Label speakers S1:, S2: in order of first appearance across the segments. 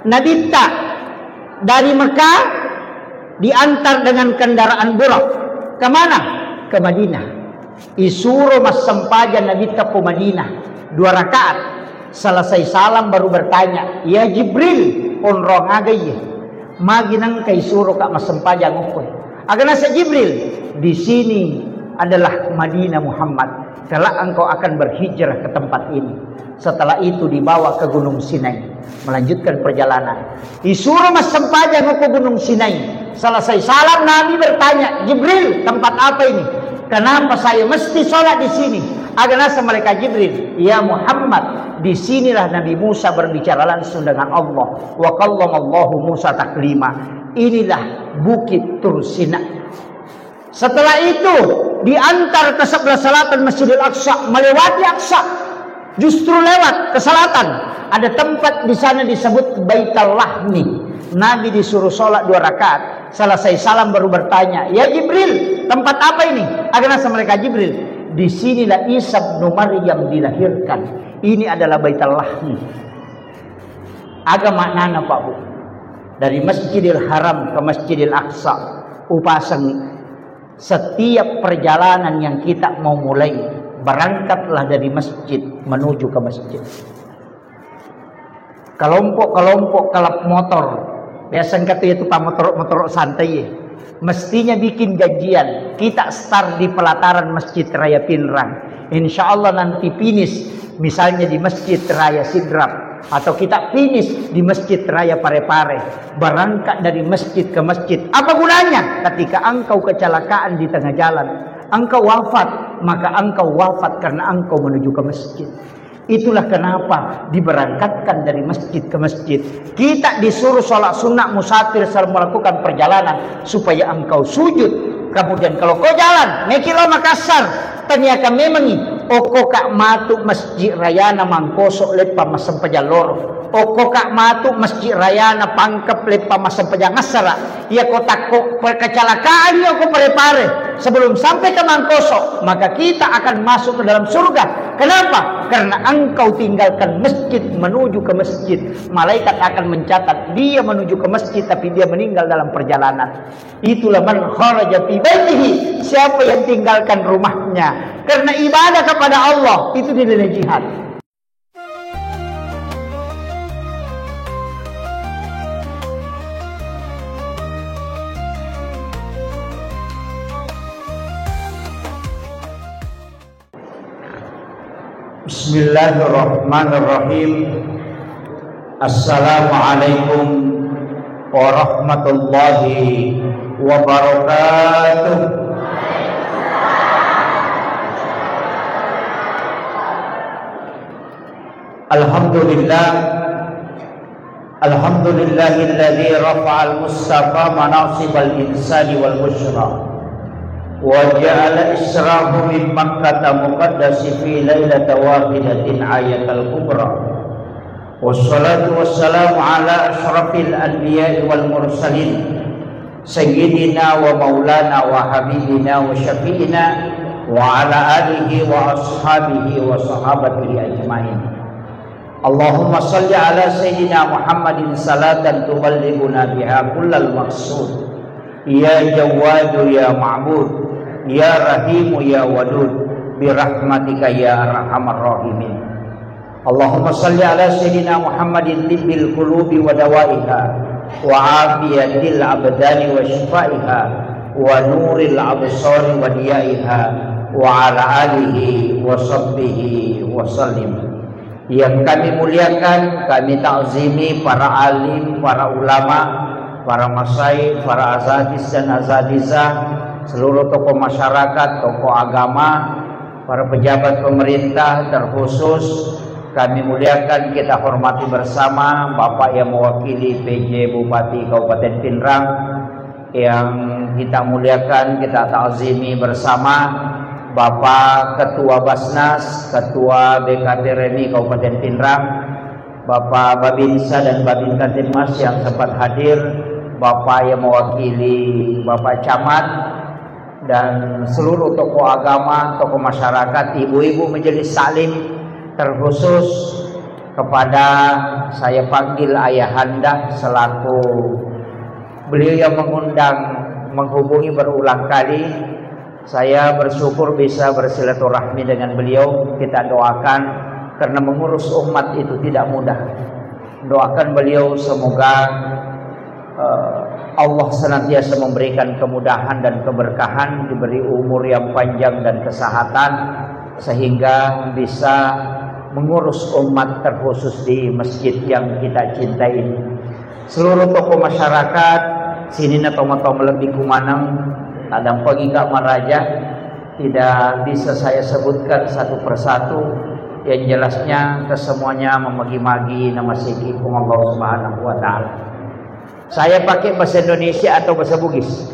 S1: Nadita dari Mekah diantar dengan kendaraan burak. Kemana? Ke Madinah. Isuro mas sempaja Nadita ke Madinah 2 rakaat. Selesai salam baru bertanya, ya Jibril, onrong agay maginang kay suro ka mas sempaja ngukoy. Agana sa Jibril, di sini adalah Madinah Muhammad. Kelak engkau akan berhijrah ke tempat ini. Setelah itu dibawa ke Gunung Sinai, melanjutkan perjalanan. Disuruh mas sempaja ke Gunung Sinai. Selesai salam Nabi bertanya, Jibril, tempat apa ini? Kenapa saya mesti sholat di sini? Agak nasa malaikat Jibril, ya Muhammad, disinilah Nabi Musa berbicara langsung dengan Allah. Wa kallamallahu Musa taklima. Inilah bukit Tur Sina. Setelah itu diantar ke sebelah selatan Masjidil Aqsa, melewati Aqsa. Justru lewat ke selatan ada tempat di sana disebut Baitul Lahmi. Nabi disuruh sholat 2 rakaat. Selesai salam baru bertanya, ya Jibril, tempat apa ini? Agak nasa mereka Jibril, disinilah Isa bin Maryam dilahirkan. Ini adalah Baitul Lahmi. Agak maknanya Pak Bu, dari Masjidil Haram ke Masjidil Aqsa, upasang setiap perjalanan yang kita mau mulai, berangkatlah dari masjid menuju ke masjid. Kelompok-kelompok kalap motor, biasanya kata itu pak motor santai ya. Mestinya bikin gajian. Kita start di pelataran Masjid Raya Pinrang. Insya Allah nanti finish misalnya di Masjid Raya Sidrap, atau kita finish di Masjid Raya Parepare. Berangkat dari masjid ke masjid. Apa gunanya? Ketika engkau kecelakaan di tengah jalan, engkau wafat, maka engkau wafat karena engkau menuju ke masjid. Itulah kenapa diberangkatkan dari masjid ke masjid. Kita disuruh sholat sunnah musafir serta melakukan perjalanan supaya engkau sujud. Kemudian kalau kau jalan Mekilo Makassar, ternyata memang oko kak matu masjid rayana mangkosok lepa masam pajaloro. Oko kak matu masjid rayana pangkep lepa masam pajangasara. Ya kota kecelakaan ya kau pare-pare sebelum sampai ke Mangkosok, maka kita akan masuk ke dalam surga. Kenapa? Karena engkau tinggalkan masjid menuju ke masjid. Malaikat akan mencatat dia menuju ke masjid tapi dia meninggal dalam perjalanan. Itulah man kharaja fi baitihi, siapa yang tinggalkan rumahnya karena ibadah kepada Allah, itu dinilai jihad. Bismillahirrahmanirrahim. Assalamualaikum warahmatullahi wabarakatuh. Alhamdulillahilladzi rafa'al mustafa manasibal insani wal busyra wa ja'ala israhu min Makkah muqaddasi fi lailati wahidatin ayatal kubra. Wassalatu wassalamu ala asyrafil anbiya'i wal mursalin sayyidina wa maulana wa habibina wa syafi'ina wa ala alihi wa ashabihi wa sahabatihi ajma'in. Allahumma salli ala sayyidina Muhammadin salatan tuballighuna biha kullal maqsud. Ya Jawadu ya Ma'bud, ya Rahimu ya Wadud, birahmatika ya arhamar rahimin. Allahumma salli ala sayyidina Muhammadin tibbil qulubi wa dawaiha wa afiyatil abdani wa shifaiha wa nuril absari wa diyaiha wa ala alihi wa sahbihi wa sallim. Yang kami muliakan, kami ta'zimi para alim, para ulama, para masyayikh, para azadis dan azadizah, seluruh tokoh masyarakat, tokoh agama, para pejabat pemerintah, terkhusus kami muliakan, kita hormati bersama Bapak yang mewakili PJ Bupati Kabupaten Pinrang, yang kita muliakan, kita ta'zimi bersama Bapak Ketua Basnas, Ketua BKT Remi Kabupaten Pinrang, Bapak Babinsa dan Babinka Timmas yang sempat hadir, Bapak yang mewakili Bapak Camat, dan seluruh tokoh agama, tokoh masyarakat, ibu-ibu majelis salim, terkhusus kepada saya panggil ayahanda selaku beliau yang mengundang menghubungi berulang kali. Saya bersyukur bisa bersilaturahmi dengan beliau. Kita doakan karena mengurus umat itu tidak mudah. Doakan beliau semoga Allah senantiasa memberikan kemudahan dan keberkahan, diberi umur yang panjang dan kesehatan sehingga bisa mengurus umat terkhusus di masjid yang kita cintai ini. Seluruh tokoh masyarakat sini na tomo-tomo lebih kumanang adang pagi Kak Maraja tidak bisa saya sebutkan satu persatu, yang jelasnya kesemuanya memagi-magi nama siki Allah Subhanahu wa taala. Saya pakai bahasa Indonesia atau bahasa Bugis?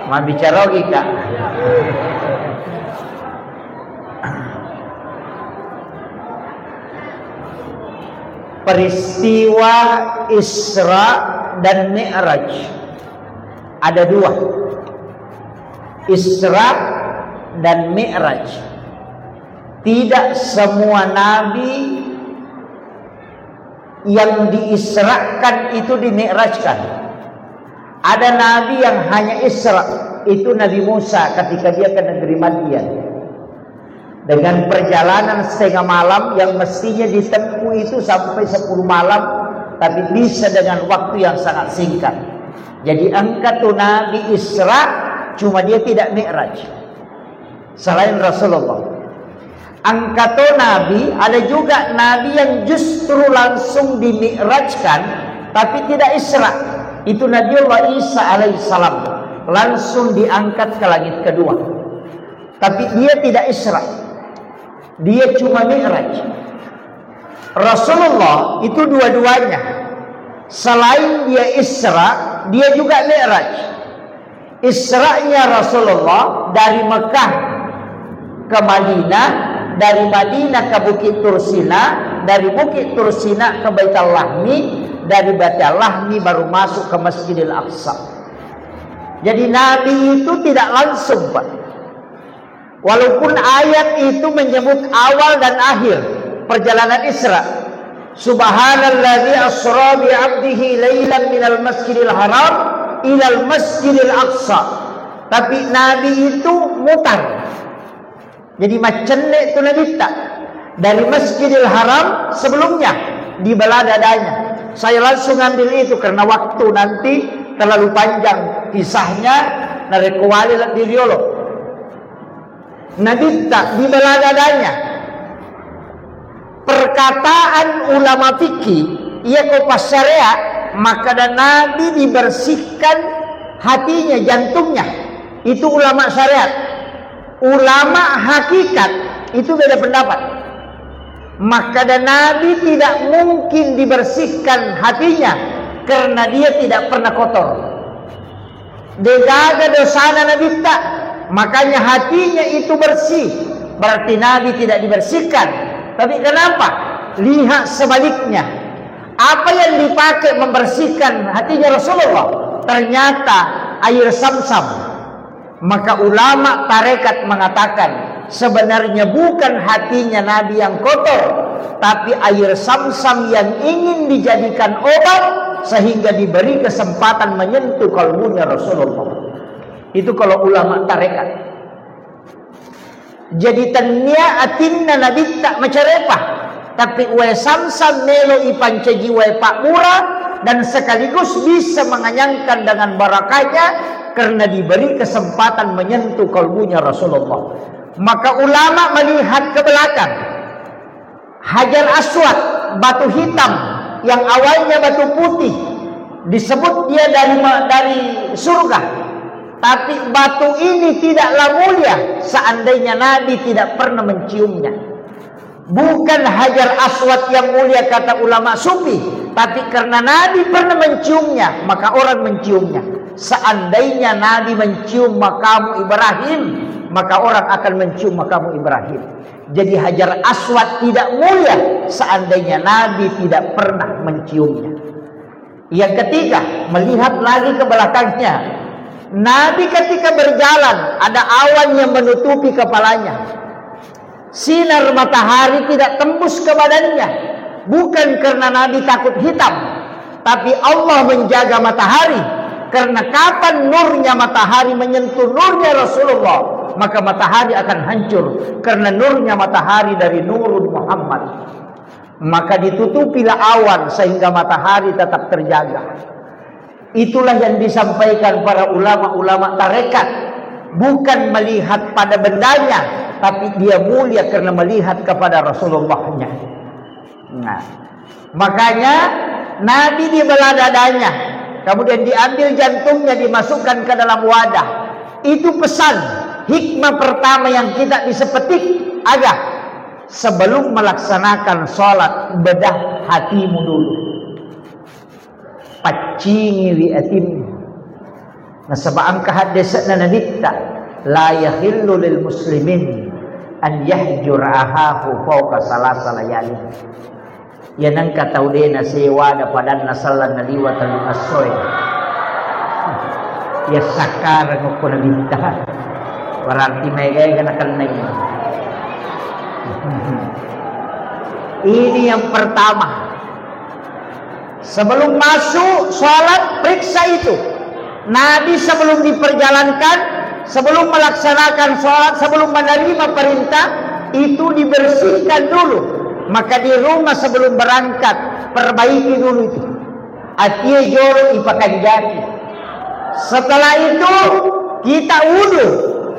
S1: Mau bicara lagi Kak? Peristiwa Isra dan Mi'raj ada dua. Isra dan Mi'raj. Tidak semua nabi yang diisrakan itu dimi'rajkan. Ada nabi yang hanya Isra, itu Nabi Musa ketika dia ke negeri Madian. Dengan perjalanan setengah malam yang mestinya ditempuh itu sampai 10 malam, tapi bisa dengan waktu yang sangat singkat. Jadi angkat tuh Nabi Isra, cuma dia tidak Mi'raj. Selain Rasulullah. Angkatan Nabi, ada juga Nabi yang justru langsung dimi'rajkan tapi tidak Isra. Itu Nabiullah Isa alaihissalam, langsung diangkat ke langit kedua. Tapi dia tidak Isra, dia cuma Mi'raj. Rasulullah itu dua-duanya. Selain dia Isra, dia juga Mi'raj. Isra'nya Rasulullah dari Mekah ke Madinah, dari Madinah ke Bukit Tursina, dari Bukit Tursina ke Baitul Lahmi, dari Baitul Lahmi baru masuk ke Masjidil Aqsa. Jadi Nabi itu tidak langsung, Pak. Walaupun ayat itu menyebut awal dan akhir perjalanan Isra. Subhanalladzi asra bi 'abdihi lailan minal masjidil haram ilal masjidil aqsa. Tapi Nabi itu mutar. Jadi macam itu Nabi tak. Dari Masjidil Haram sebelumnya dibelah dadanya. Saya langsung ambil itu karena waktu nanti terlalu panjang kisahnya dari kuali di Riolo. Nabi tak dibelah dadanya. Perkataan ulama fikih, ia kopas syariat, maka dan Nabi dibersihkan hatinya, jantungnya. Itu ulama syariat. Ulama hakikat itu beda pendapat. Maka dan Nabi tidak mungkin dibersihkan hatinya karena dia tidak pernah kotor. Degaga dosana Nabi tak, makanya hatinya itu bersih. Berarti Nabi tidak dibersihkan. Tapi kenapa? Lihat sebaliknya. Apa yang dipakai membersihkan hatinya Rasulullah? Ternyata air Zamzam. Maka ulama tarekat mengatakan sebenarnya bukan hatinya Nabi yang kotor, tapi air Zamzam yang ingin dijadikan obat sehingga diberi kesempatan menyentuh kalbunya Rasulullah. Itu kalau ulama tarekat. Jadi tanya atinna Nabi tak macarepah, tapi air Zamzam melo ipancaji wae pak murah dan sekaligus bisa menganyangkan dengan barakahnya karena diberi kesempatan menyentuh kalbunya Rasulullah. Maka ulama melihat ke belakang. Hajar Aswad, batu hitam yang awalnya batu putih, disebut dia dari surga. Tapi batu ini tidaklah mulia seandainya Nabi tidak pernah menciumnya. Bukan Hajar Aswad yang mulia kata ulama sufi, tapi karena Nabi pernah menciumnya, maka orang menciumnya. Seandainya Nabi mencium makamu Ibrahim, maka orang akan mencium makamu Ibrahim. Jadi Hajar Aswad tidak mulia seandainya Nabi tidak pernah menciumnya. Yang ketiga, melihat lagi ke belakangnya. Nabi ketika berjalan ada awan yang menutupi kepalanya. sinar matahari tidak tembus ke badannya. Bukan karena Nabi takut hitam, tapi Allah menjaga matahari. Karena kapan nurnya matahari menyentuh nurnya Rasulullah, maka matahari akan hancur. Karena nurnya matahari dari nurul Muhammad, maka ditutupilah awan sehingga matahari tetap terjaga. Itulah yang disampaikan para ulama-ulama tarekat. Bukan melihat pada bendanya, tapi dia mulia karena melihat kepada Rasulullahnya. Nah, makanya Nabi dibelah dadanya, kemudian diambil jantungnya, dimasukkan ke dalam wadah. Itu pesan hikmah pertama yang kita bisa petik agar sebelum melaksanakan sholat, bedah hatimu dulu. Pacingi li atimmu. Nasabaan kahadisat na naditta, la yahillu lil muslimin an yahjur ahahu fawqa salasa layali. Yan ang katawde na siwada padan nasalan na liwat ang asoy. Ya sakaran ko na bintahan. Berarti may gaya ka nakalnay. Ini yang pertama. Sebelum masuk sholat, periksa itu. Nabi sebelum diperjalankan, sebelum melaksanakan sholat, sebelum menerima perintah, itu dibersihkan dulu. Maka di rumah sebelum berangkat, perbaiki dulu itu. Atie joro ipakan jati. Setelah itu kita wudu.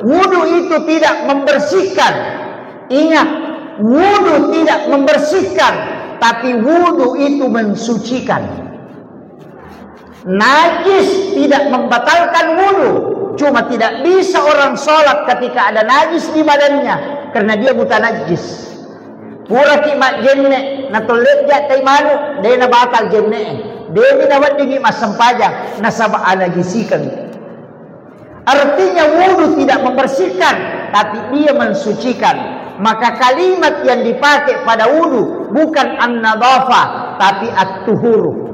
S1: Wudu itu tidak membersihkan. Ingat, wudu tidak membersihkan, tapi wudu itu mensucikan. Najis tidak membatalkan wudu. Cuma tidak bisa orang sholat ketika ada najis di badannya, karena dia buta najis. Pura kimak jenne na tulit jatay manu, dia na batal jenne. Dia ni dapat dingi masampajang nasaba anagisikan. Artinya wudu tidak membersihkan, tapi dia mensucikan. Maka kalimat yang dipakai pada wudu bukan an-nadhafah, tapi at-tuhuru.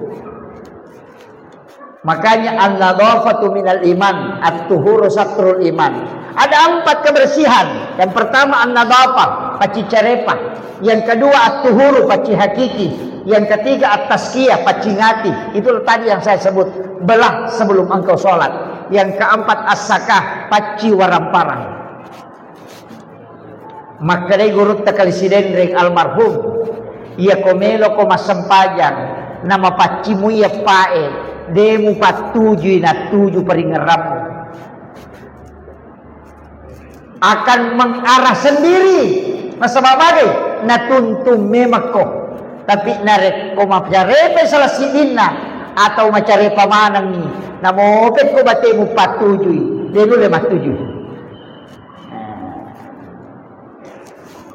S1: Makanya an-nadhafatu minal iman, at-tuhuru satrul iman. Ada 4 kebersihan. Yang pertama an-nadhafah, paci carepah. Yang kedua at-tuhuru, paci hakiki. Yang ketiga at-tazkiyah, paci ngati. Itu tadi yang saya sebut, belah sebelum engkau sholat. Yang keempat as-sakah, paci waramparang. Maka dari guru takalisiden ring almarhum, ia komelo ko masampajang, nama pacimu ia pae. Demu patuju na tuju paringeramu akan mengarah sendiri masa bagai natuntum memako, tapi narek ko maparepe salah sidina atau macare pamanang ni namopet ko batemu patuju demu le matuju.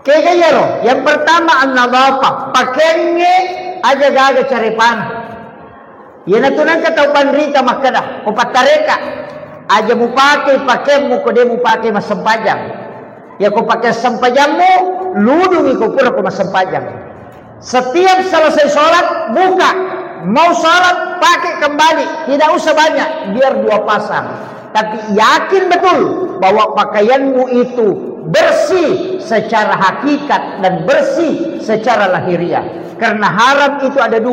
S1: Kaya yaro, yang pertama an-nadhafah, pakenge aja gaga cari panah. Ya natunan kata panrita makada kupatareka aja mu pakai mu ko de mu pakai masempajang. Ya ko pakai sempajangmu ludungi ko pura ko masempajang. Setiap selesai sholat buka, mau sholat pakai kembali, tidak usah banyak, biar 2 pasang. Tapi yakin betul bahwa pakaianmu itu bersih secara hakikat dan bersih secara lahiriah. Karena haram itu ada 2,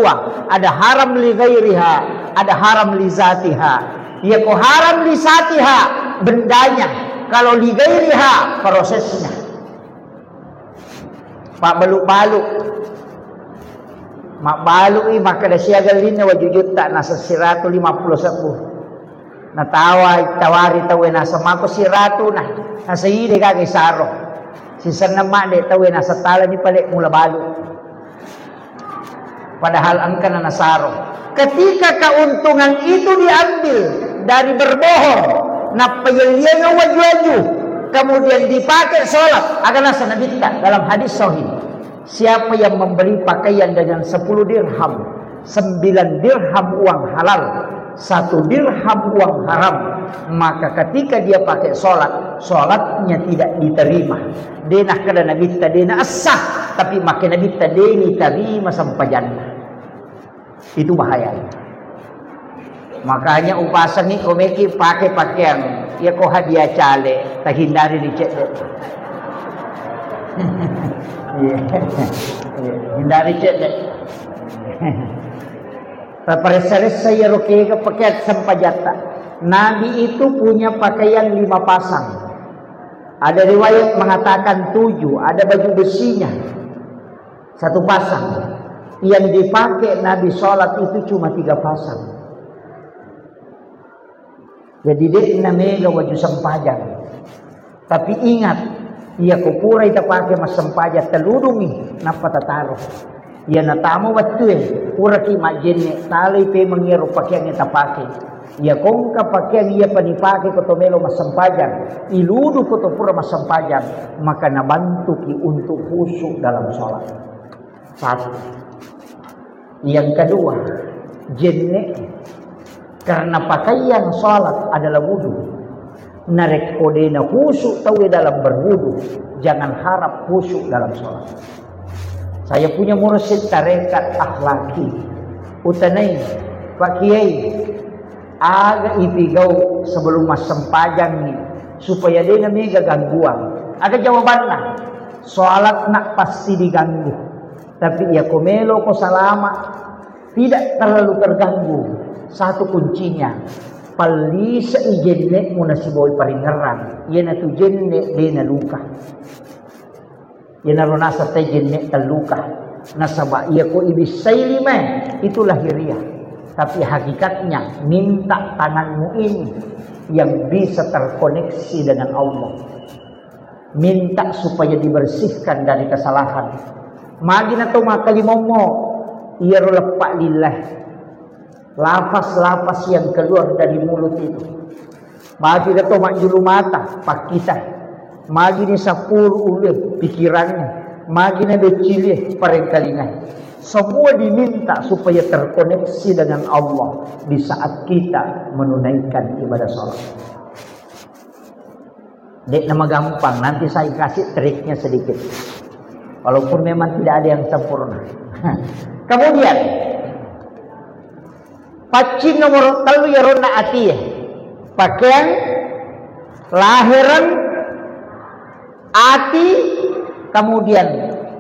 S1: ada haram li ghairiha, ada haram li zatiha. Ya ko haram li zatiha bendanya, kalau li ghairiha prosesnya. Pak baluk-baluk. Mak baluk i maka da siagal lina wajujud tak nasa 150 sepuh. Tawari tawe nasa mako siratu nah nasa ide kage saro. Sisan nama de tawe nasa tala ni palik mula baluk. Padahal angka na nasaro. Ketika keuntungan itu diambil dari berbohong, na payaliyan waju-waju, kemudian dipakai sholat, akan nasa nabita dalam hadis sahih. Siapa yang membeli pakaian dengan 10 dirham, 9 dirham uang halal, 1 dirham uang haram, maka ketika dia pakai sholat, sholatnya tidak diterima. Denah kada nabita denah asah, tapi makin nabita deni terima sampajanna. Itu bahaya. Makanya upasan ni komeki pakai pakaian, ya ko hadiah cale, tak hindari dicek. Hindari cek. Paparesares saya rokega pakai sampajata. Nabi itu punya pakaian 5 pasang. Ada riwayat mengatakan 7. Ada baju besinya 1 pasang. Yang dipakai Nabi sholat itu cuma 3 pasang. Jadi dia namanya baju sampajang. Tapi ingat, ia kupura ita pakai mas sampaja teludungi napa tataruh. Ia natamu waktu pura ki majene tali pe mengiru pakaian ita pakai. Ia kongka pakaian ia panipake ko tomelo mas sampajan. Iludu ko to pura mas sampajan, maka nabantu ki untuk khusyuk dalam sholat. 1. Yang kedua, jenne karena pakaian sholat adalah wudu. Narek kodena khusyuk tahu dalam berwudu, jangan harap khusyuk dalam sholat. Saya punya mursyid tarekat akhlaki utanai Pak Kiai aga ipigau sebelum mas sempajang ni supaya dia namanya gangguan. Ada jawabannya, sholat nak pasti diganggu, tapi ya komelo ko salama tidak terlalu terganggu. 1 kuncinya pali sa ijenne mo na si boy paringaran yan na tu jenne de na luka yan na ronasa tay jenne taluka nasaba iya ko ibisay lima itu lahiriah, tapi hakikatnya minta tanganmu ini yang bisa terkoneksi dengan Allah, minta supaya dibersihkan dari kesalahan. Magi na to makalimomo iya ro lepak lillah. Lafaz-lafaz yang keluar dari mulut itu. Magi na to manjulu mata pak kita. Magi ni sapur ulit pikirannya. Magi na becilih parengkalingan. Semua diminta supaya terkoneksi dengan Allah di saat kita menunaikan ibadah sholat. Dek nama gampang, nanti saya kasih triknya sedikit. Walaupun memang tidak ada yang sempurna. Kemudian pacin nomor 3 ya rona ati pakaian lahiran ati kemudian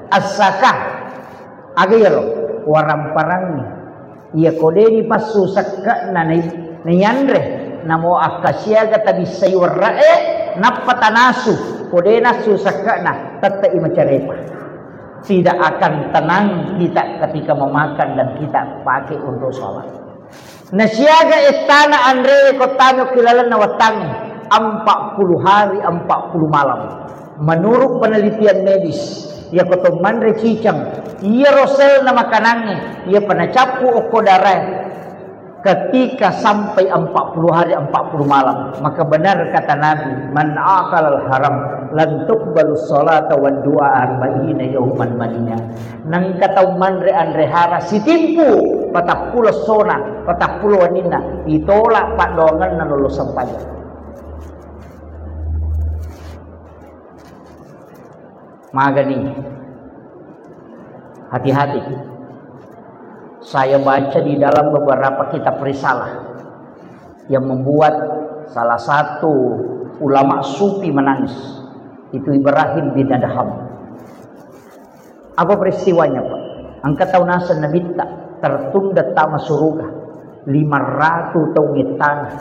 S1: asakah agero waram parangni ia kodeni pasu sakka nanai nayandre namo akasyaga tabi sayurrae napatanasu kodena susakka na tatta imacarepa. Tidak akan tenang kita ketika memakan dan kita pakai untuk sholat. Nasiaga istana Andre kotano kilala na watangi 40 hari 40 malam. Menurut penelitian medis, ya koto manre cicang, ia rosel na makanannya, ia panacapu okodarai ketika sampai 40 hari 40 malam. Maka benar kata Nabi, man aqalal haram lan tuqbalu sholata wa du'a 40 yawman manina. Nang kataw manre andre hara sitimpu patapulo sona, patapulo wanina, itola padongan na lulusan pagi. Magani, hati-hati. Saya baca di dalam beberapa kitab risalah yang membuat salah satu ulama sufi menangis. Itu Ibrahim bin Adham. Apa peristiwanya, Pak? Angkat tahun nasa nabita tertunda tama suruga 500 tahun tanah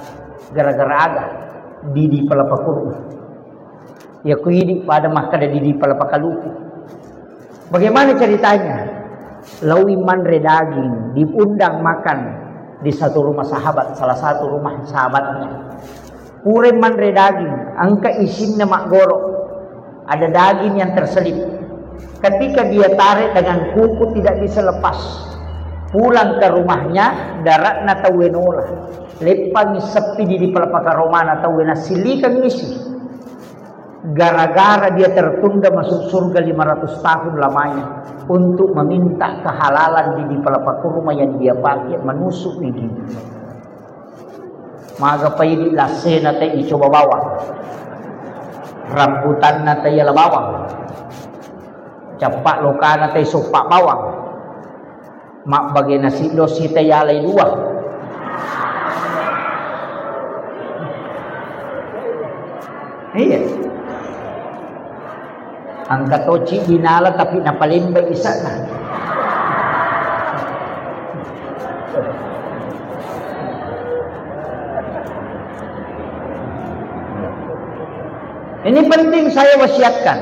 S1: gara-gara ada di palapa kurma. Ya kuidi pada makada di palapa kaluku. Bagaimana ceritanya? Lawi manre daging diundang makan di satu rumah sahabat, salah satu rumah sahabatnya. Pure manre daging, angka isinnya mak goro. Ada daging yang terselip. Ketika dia tarik dengan kuku tidak bisa lepas. Pulang ke rumahnya darat na tawenola lepang sepi di palapaka romana tawena silikan misi gara-gara dia tertunda masuk surga 500 tahun lamanya untuk meminta kehalalan di palapaka rumah yang dia pakai menusuk di gigi. Maga payidi lasena tay icoba bawang rambutan na tay bawang capak lokana tay sopak bawang mak bagi nasi dosi tayalay 2. Iya. Angka toci binala tapi napalimbay isa na. Ini penting saya wasiatkan.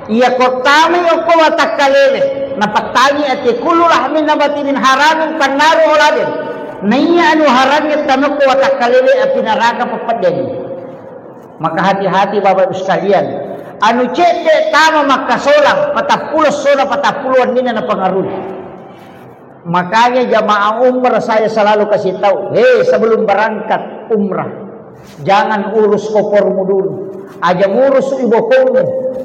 S1: Ia kotami oko watak kalele napatani ati kululah min nabatin haramin pannaru oladin. Naiya anu haramnya tanoko watak kalele api neraka pepadeni. Maka hati-hati Bapak Ibu sekalian. Anu cete tama makasolang patapulos sola patapuluan nina na pengaruh. Makanya jamaah umrah saya selalu kasih tahu, sebelum berangkat umrah jangan urus kopormu dulu. Aja ngurus ibokomu,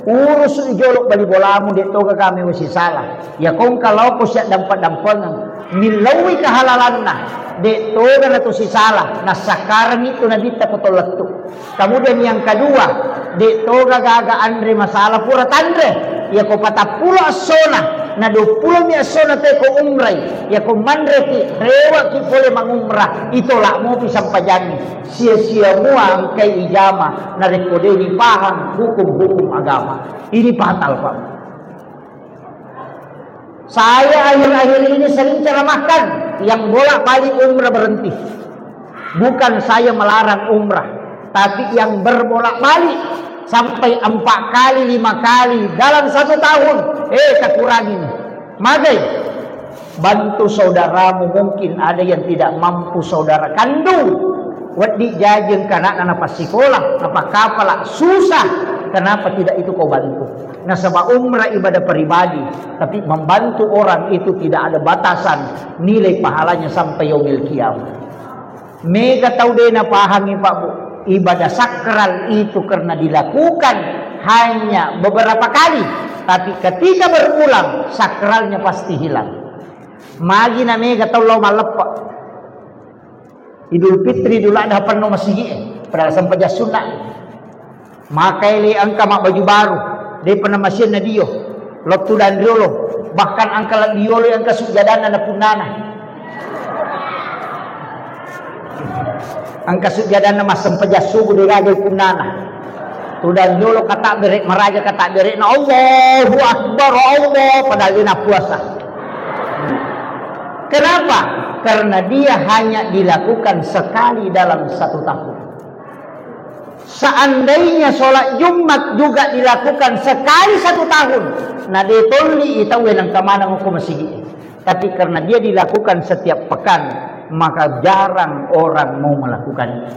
S1: urus ijolok bali bolamu di toga kami masih salah. Ya kong kalau ko siya dampat-dampangan nilawi kahalalanna di toga na to si salah. Nasakarang itu na dita ko tolatu. Kemudian yang kedua, di toga gaga andre masalah pura tandre. Ya ko patapula asona na 20 mi asona te ko umray. Ya ko mandre ki rewa ki pole mangumrah. Itola mo pisang pajani. Sia-sia mo ang kay ijama na rekode ni paham hukum-hukum agama. Ini fatal Pak. Saya akhir-akhir ini sering ceramahkan yang bolak-balik umrah berhenti. Bukan saya melarang umrah, tapi yang berbolak-balik sampai 4 kali 5 kali dalam 1 tahun, tak kurangin. Magai bantu saudaramu, mungkin ada yang tidak mampu saudara kandung. Wadi jajeng kana napa sekolah, napa kapala susah. Kenapa tidak itu kau bantu? Nah, sebab umrah ibadah pribadi, tapi membantu orang itu tidak ada batasan nilai pahalanya sampai yaumil qiyamah. Mega tahu deh na pahami Pak Bu. Ibadah sakral itu karena dilakukan hanya beberapa kali, tapi ketika berulang sakralnya pasti hilang. Magi na mega tahu lo malap Idul Fitri dulu ada penuh masih pada sampai sunnah. Maka ili angka mak baju baru dia pernah masih na dio loktu dan diolo bahkan angka diolo angka sujadana na punana angka sujadana mas sampai subuh dia gagal punana tu dan diolo kata berek meraja kata berek na Allahu Akbar Allah padahal dia nak puasa. Kenapa? Karena dia hanya dilakukan sekali dalam 1 tahun. Seandainya sholat Jumat juga dilakukan sekali 1 tahun, nah ditoli itaw yang kemana mau masih. Tapi karena dia dilakukan setiap pekan, maka jarang orang mau melakukannya.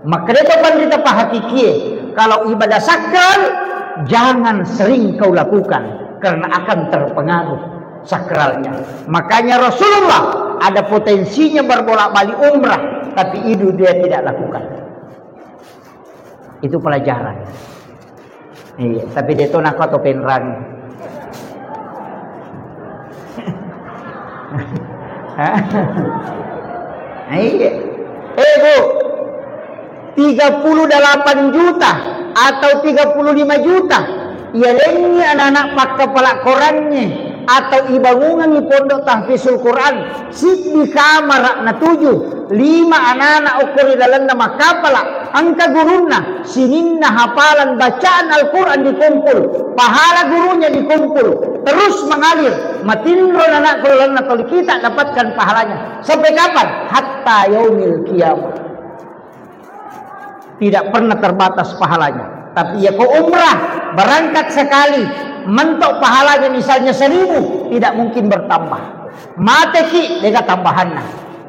S1: Maka itu pandita pahakiki, kalau ibadah sakral jangan sering kau lakukan karena akan terpengaruh sakralnya. Makanya Rasulullah ada potensinya berbolak-balik umrah, tapi itu dia tidak lakukan. Itu pelajaran. Iya, tapi dia tuh nak atau penrang. Iya. Bu, 38 juta atau 35 juta. Ya ini anak-anak pak kepala korannya atau ibangungan di pondok tahfizul Quran sit di kamar na 7 5 anak-anak ukuri dalam nama kapala angka guruna sininna hafalan bacaan Al-Quran dikumpul pahala gurunya dikumpul terus mengalir matinro anak kulan atau kita dapatkan pahalanya sampai kapan? Hatta yaumil qiyamah. Tidak pernah terbatas pahalanya. Tapi ya kau umrah berangkat sekali mentok pahalanya misalnya 1000 tidak mungkin bertambah. Mateki dengan tambahannya.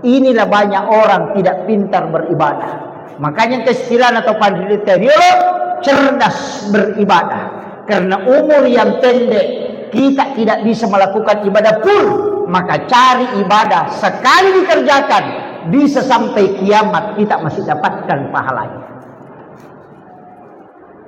S1: Inilah banyak orang tidak pintar beribadah. Makanya keistilahan atau pandiriteriolo cerdas beribadah. Karena umur yang pendek kita tidak bisa melakukan ibadah full. Maka cari ibadah sekali dikerjakan bisa sampai kiamat kita masih dapatkan pahalanya.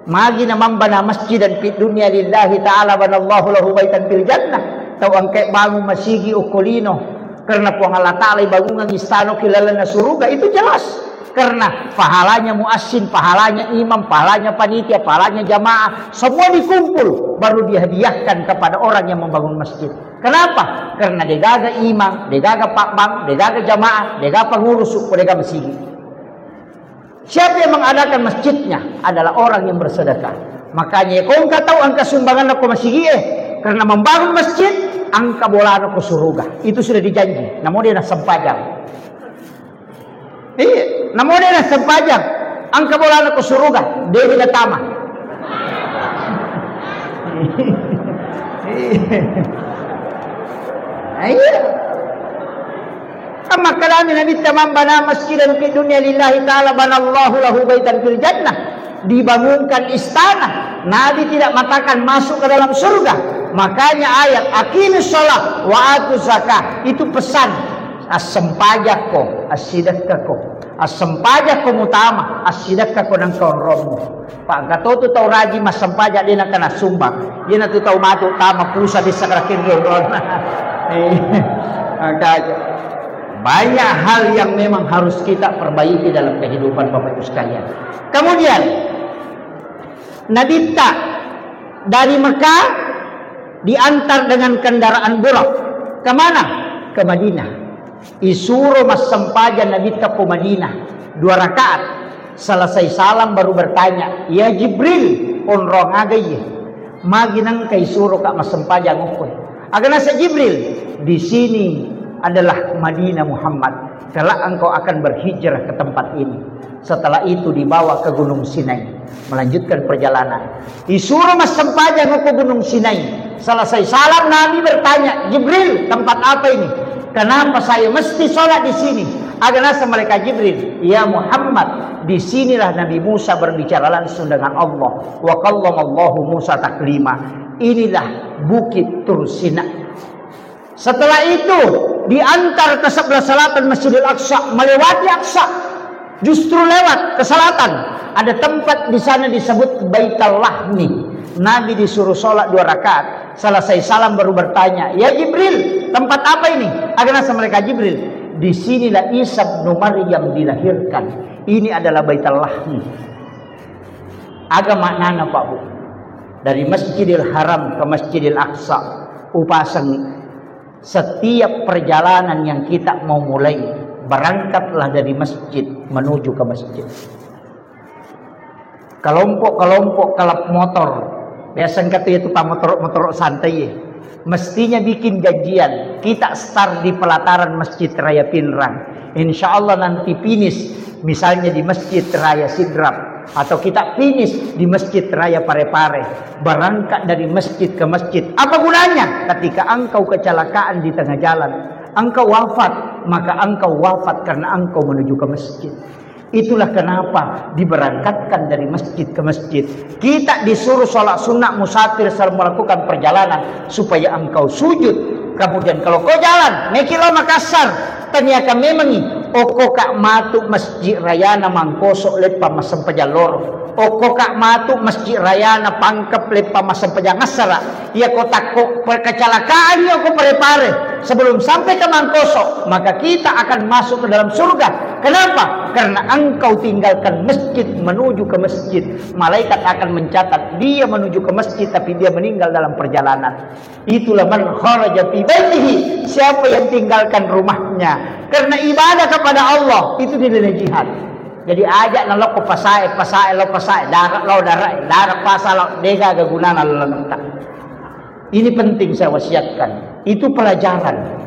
S1: Magi na mambana masjidan fid dunya lillahi ta'ala banallahu lahu baitan fil jannah. Tahu angke bangun masjid ukulino karena po ang Allah Ta'ala bangungan istano kilala na surga itu jelas. Karena pahalanya muazzin, pahalanya imam, pahalanya panitia, pahalanya jamaah semua dikumpul baru dihadiahkan kepada orang yang membangun masjid. Kenapa? Karena degaga imam, degaga pakbang, degaga jamaah, degaga pengurus, degaga masjid. Siapa yang mengadakan masjidnya adalah orang yang bersedekah. Makanya kung tahu angka sumbangan aku masih karena membangun masjid, angka bola aku surga. Itu sudah dijanji. Namun dia nak sempajang. Iya, namun dia nak sempajang. Angka bola aku surga. Dia tidak tamat. Iya. Kama kalami Nabi tamam bana masjidan fi dunya lillahi ta'ala banallahu lahu baitan fil jannah. Dibangunkan istana. Nabi tidak mengatakan masuk ke dalam surga. Makanya ayat aqimis shalah wa atuz zakah itu pesan as-sempajako as-sidaqako as-sempajako utama as-sidaqako nang kaunromu. Pak gato tu tau raji mas sempajak dia nak kena sumbang. Dia nak tu tau matu utama pusa bisa kerakin ron. Banyak hal yang memang harus kita perbaiki dalam kehidupan Bapak Ibu sekalian. Kemudian Nabi tak dari Mekah diantar dengan kendaraan burak. Kemana? Ke Madinah. Isuro mas sempajan Nabi tak ke Madinah 2 rakaat. Selesai salam baru bertanya, ya Jibril, onrong agay maginang kay isuro kak mas sempajan ukoy. Agana sa Jibril, di sini adalah Madinah Muhammad. Kelak engkau akan berhijrah ke tempat ini. Setelah itu dibawa ke Gunung Sinai, melanjutkan perjalanan. Disuruh mas sempajan ke Gunung Sinai. Selesai salam Nabi bertanya, Jibril, tempat apa ini? Kenapa saya mesti sholat di sini? Ada nasa malaikat Jibril, ya Muhammad, disinilah Nabi Musa berbicara langsung dengan Allah. Wa kallamallahu Musa taklima. Inilah bukit Tur Sina. Setelah itu diantar ke sebelah selatan Masjidil Aqsa, melewati Aqsa. Justru lewat ke selatan ada tempat di sana disebut Baitul Lahmi. Nabi disuruh sholat 2 rakaat. Selesai salam baru bertanya, ya Jibril, tempat apa ini? Agak nasa mereka Jibril, disinilah Isa bin Maryam dilahirkan. Ini adalah Baitul Lahmi. Agak maknanya Pak Bu, dari Masjidil Haram ke Masjidil Aqsa, upasang setiap perjalanan yang kita mau mulai, berangkatlah dari masjid menuju ke masjid. Kelompok-kelompok kalap motor, biasanya kata itu pak motor santai, mestinya bikin gajian. Kita start di pelataran Masjid Raya Pinrang. Insya Allah nanti finish misalnya di Masjid Raya Sidrap, atau kita finish di Masjid Raya Parepare. Berangkat dari masjid ke masjid. Apa gunanya? Ketika engkau kecelakaan di tengah jalan, engkau wafat, maka engkau wafat karena engkau menuju ke masjid. Itulah kenapa diberangkatkan dari masjid ke masjid. Kita disuruh sholat sunnah musafir serta melakukan perjalanan supaya engkau sujud. Kemudian kalau kau jalan, nekilo Makassar, ternyata memang oko kak matu masjid raya na mangkosok lepa masam pajalor. Oko kak matu masjid raya na pangkep lepa masam pajangasara. Ya kota kecelakaan ya kau pare-pare sebelum sampai ke Mangkosok, maka kita akan masuk ke dalam surga. Kenapa? Karena engkau tinggalkan masjid menuju ke masjid. Malaikat akan mencatat dia menuju ke masjid tapi dia meninggal dalam perjalanan. Itulah man kharaja fi baitihi, siapa yang tinggalkan rumahnya karena ibadah kepada Allah, itu dinilai jihad. Jadi ajak na lo ko pasai darat pasal dega gagunana lo lantak. Ini penting saya wasiatkan. Itu pelajaran.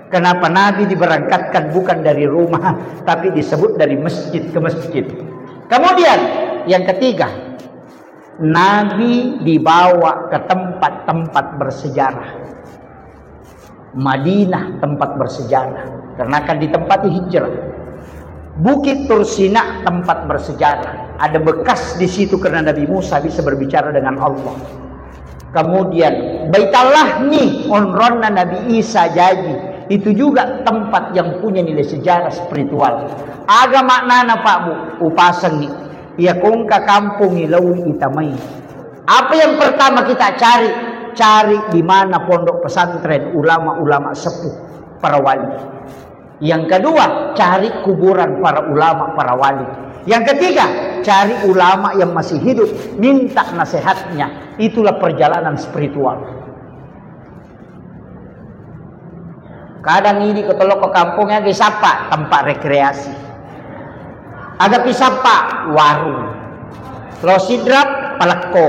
S1: Kenapa Nabi diberangkatkan bukan dari rumah, tapi disebut dari masjid ke masjid. Kemudian yang ketiga, Nabi dibawa ke tempat-tempat bersejarah. Madinah tempat bersejarah, karena akan ditempati hijrah. Bukit Tur Sina tempat bersejarah. Ada bekas di situ karena Nabi Musa bisa berbicara dengan Allah. Kemudian Baitul Lahmi onronna Nabi Isa jadi. Itu juga tempat yang punya nilai sejarah spiritual. Agama maknana Pak Bu, upasang ni. Ya kung ka kampung ilawi itamay. Apa yang pertama kita cari? Cari di mana pondok pesantren ulama-ulama sepuh para wali. Yang kedua, cari kuburan para ulama para wali. Yang ketiga, cari ulama yang masih hidup, minta nasihatnya. Itulah perjalanan spiritual. Kadang ini ketolok ke kampungnya disapa tempat rekreasi. Ada pisapa warung. Lo sidrap palakko.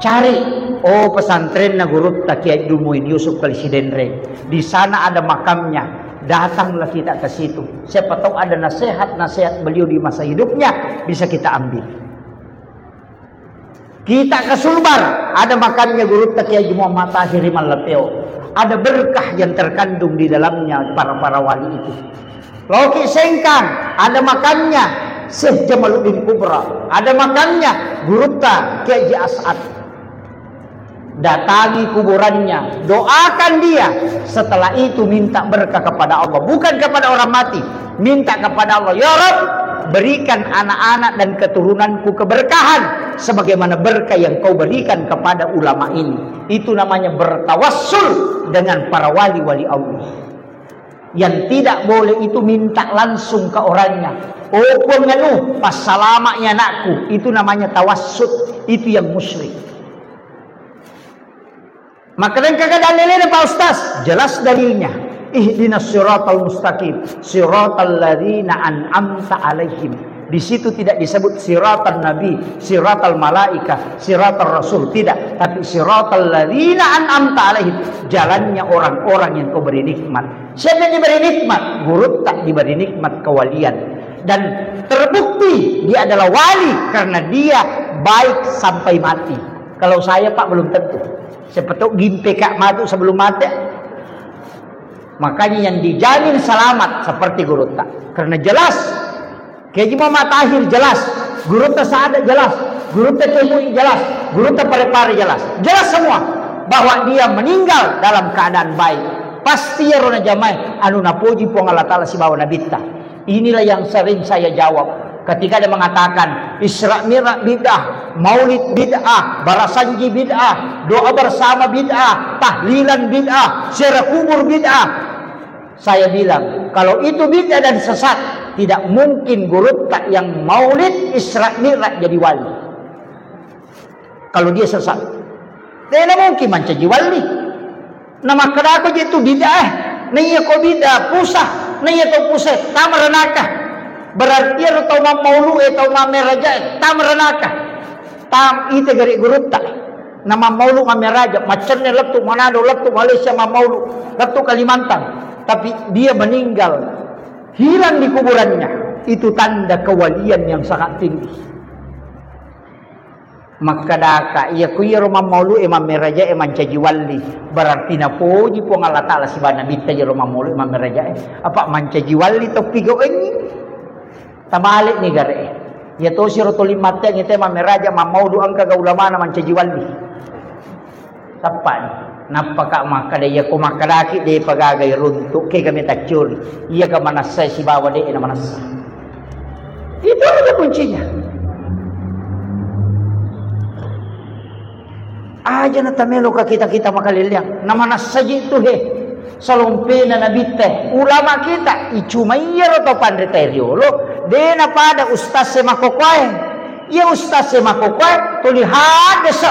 S1: Cari, pesantren na gurut ta Kiai Dumuin Yusuf Kalisidendre. Di sana ada makamnya. Datanglah kita ke situ. Siapa tahu ada nasihat beliau di masa hidupnya bisa kita ambil. Kita ke Sulbar, ada makamnya gurut ta Kiai Muhammad Tahir Malapeo. Ada berkah yang terkandung di dalamnya para wali itu. Loki Sengkang, ada makamnya Syekh Jamaluddin Kubra. Ada makamnya gurut ta Kiai As'ad. Datangi kuburannya, doakan dia. Setelah itu minta berkah kepada Allah, bukan kepada orang mati. Minta kepada Allah, ya Rabb, berikan anak-anak dan keturunanku keberkahan sebagaimana berkah yang kau berikan kepada ulama ini. Itu namanya bertawassul dengan para wali-wali Allah. Yang tidak boleh itu minta langsung ke orangnya. Penganu pas salamanya anakku, itu namanya tawassul. Itu yang musyrik. Maka dan kagak dalilnya Pak Ustaz, jelas dalilnya. Ihdinas siratal mustaqim, siratal ladzina an'amta alaihim. Di situ tidak disebut siratal nabi, siratal malaika, siratal rasul, tidak, tapi siratal ladzina an'amta alaihim, jalannya orang-orang yang kau beri nikmat. Siapa yang diberi nikmat? Guru tak diberi nikmat kewalian. Dan terbukti dia adalah wali karena dia baik sampai mati. Kalau saya Pak belum tentu. Siapa tahu gimpe kak matu sebelum mati. Makanya yang dijamin selamat seperti guru tak. Karena jelas Kiai Muhammad Tahir jelas, guru tak Sa'adat jelas, guru tak Kiai jelas, guru tak Parepare jelas. Jelas semua bahwa dia meninggal dalam keadaan baik. Pasti ya rona jamai anu napuji pong Allah Ta'ala si bawa nabita. Inilah yang sering saya jawab. Ketika dia mengatakan Isra Mi'raj bid'ah, Maulid bid'ah, Barasanji bid'ah, doa bersama bid'ah, tahlilan bid'ah, ziarah kubur bid'ah. Saya bilang, kalau itu bid'ah dan sesat, tidak mungkin guru tak yang Maulid Isra Mi'raj jadi wali. Kalau dia sesat, tidak mungkin menjadi wali. Nama kenapa itu bid'ah? Naya ko bid'ah pusah, naya to pusat, tamaranaka. Berarti atau maulu atau mameraja tamranaka tam ite gari gurutta nama maulu mameraja macamnya letu Manado letu Malaysia maulu letu Kalimantan, tapi dia meninggal hilang di kuburannya, itu tanda kewalian yang sangat tinggi. Maka daka iya kuya rumah maulu emam meraja emam cajiwali berarti napuji pong Allah Ta'ala si bana bita ya rumah maulu emam meraja apa mancajiwali to pigo ini tabalik ni gare. Ya to si rotoli mateng ite mameraja mamaudu ang kagaulama naman cajiwali. Tapan. Napaka makadaya ko makalaki de pagagay runtuk kay kami tacuri. Iya ka manasay si bawa de na manasa. Itu ada kuncinya. Aja na tamelo ka kita makaliliang. Na manasay itu he. Salumpe na nabite. Ulama kita icumayero to pandreteriolo. Dena pada ustaz semakokwai. Ya ustaz semakokwai tuli hadisa.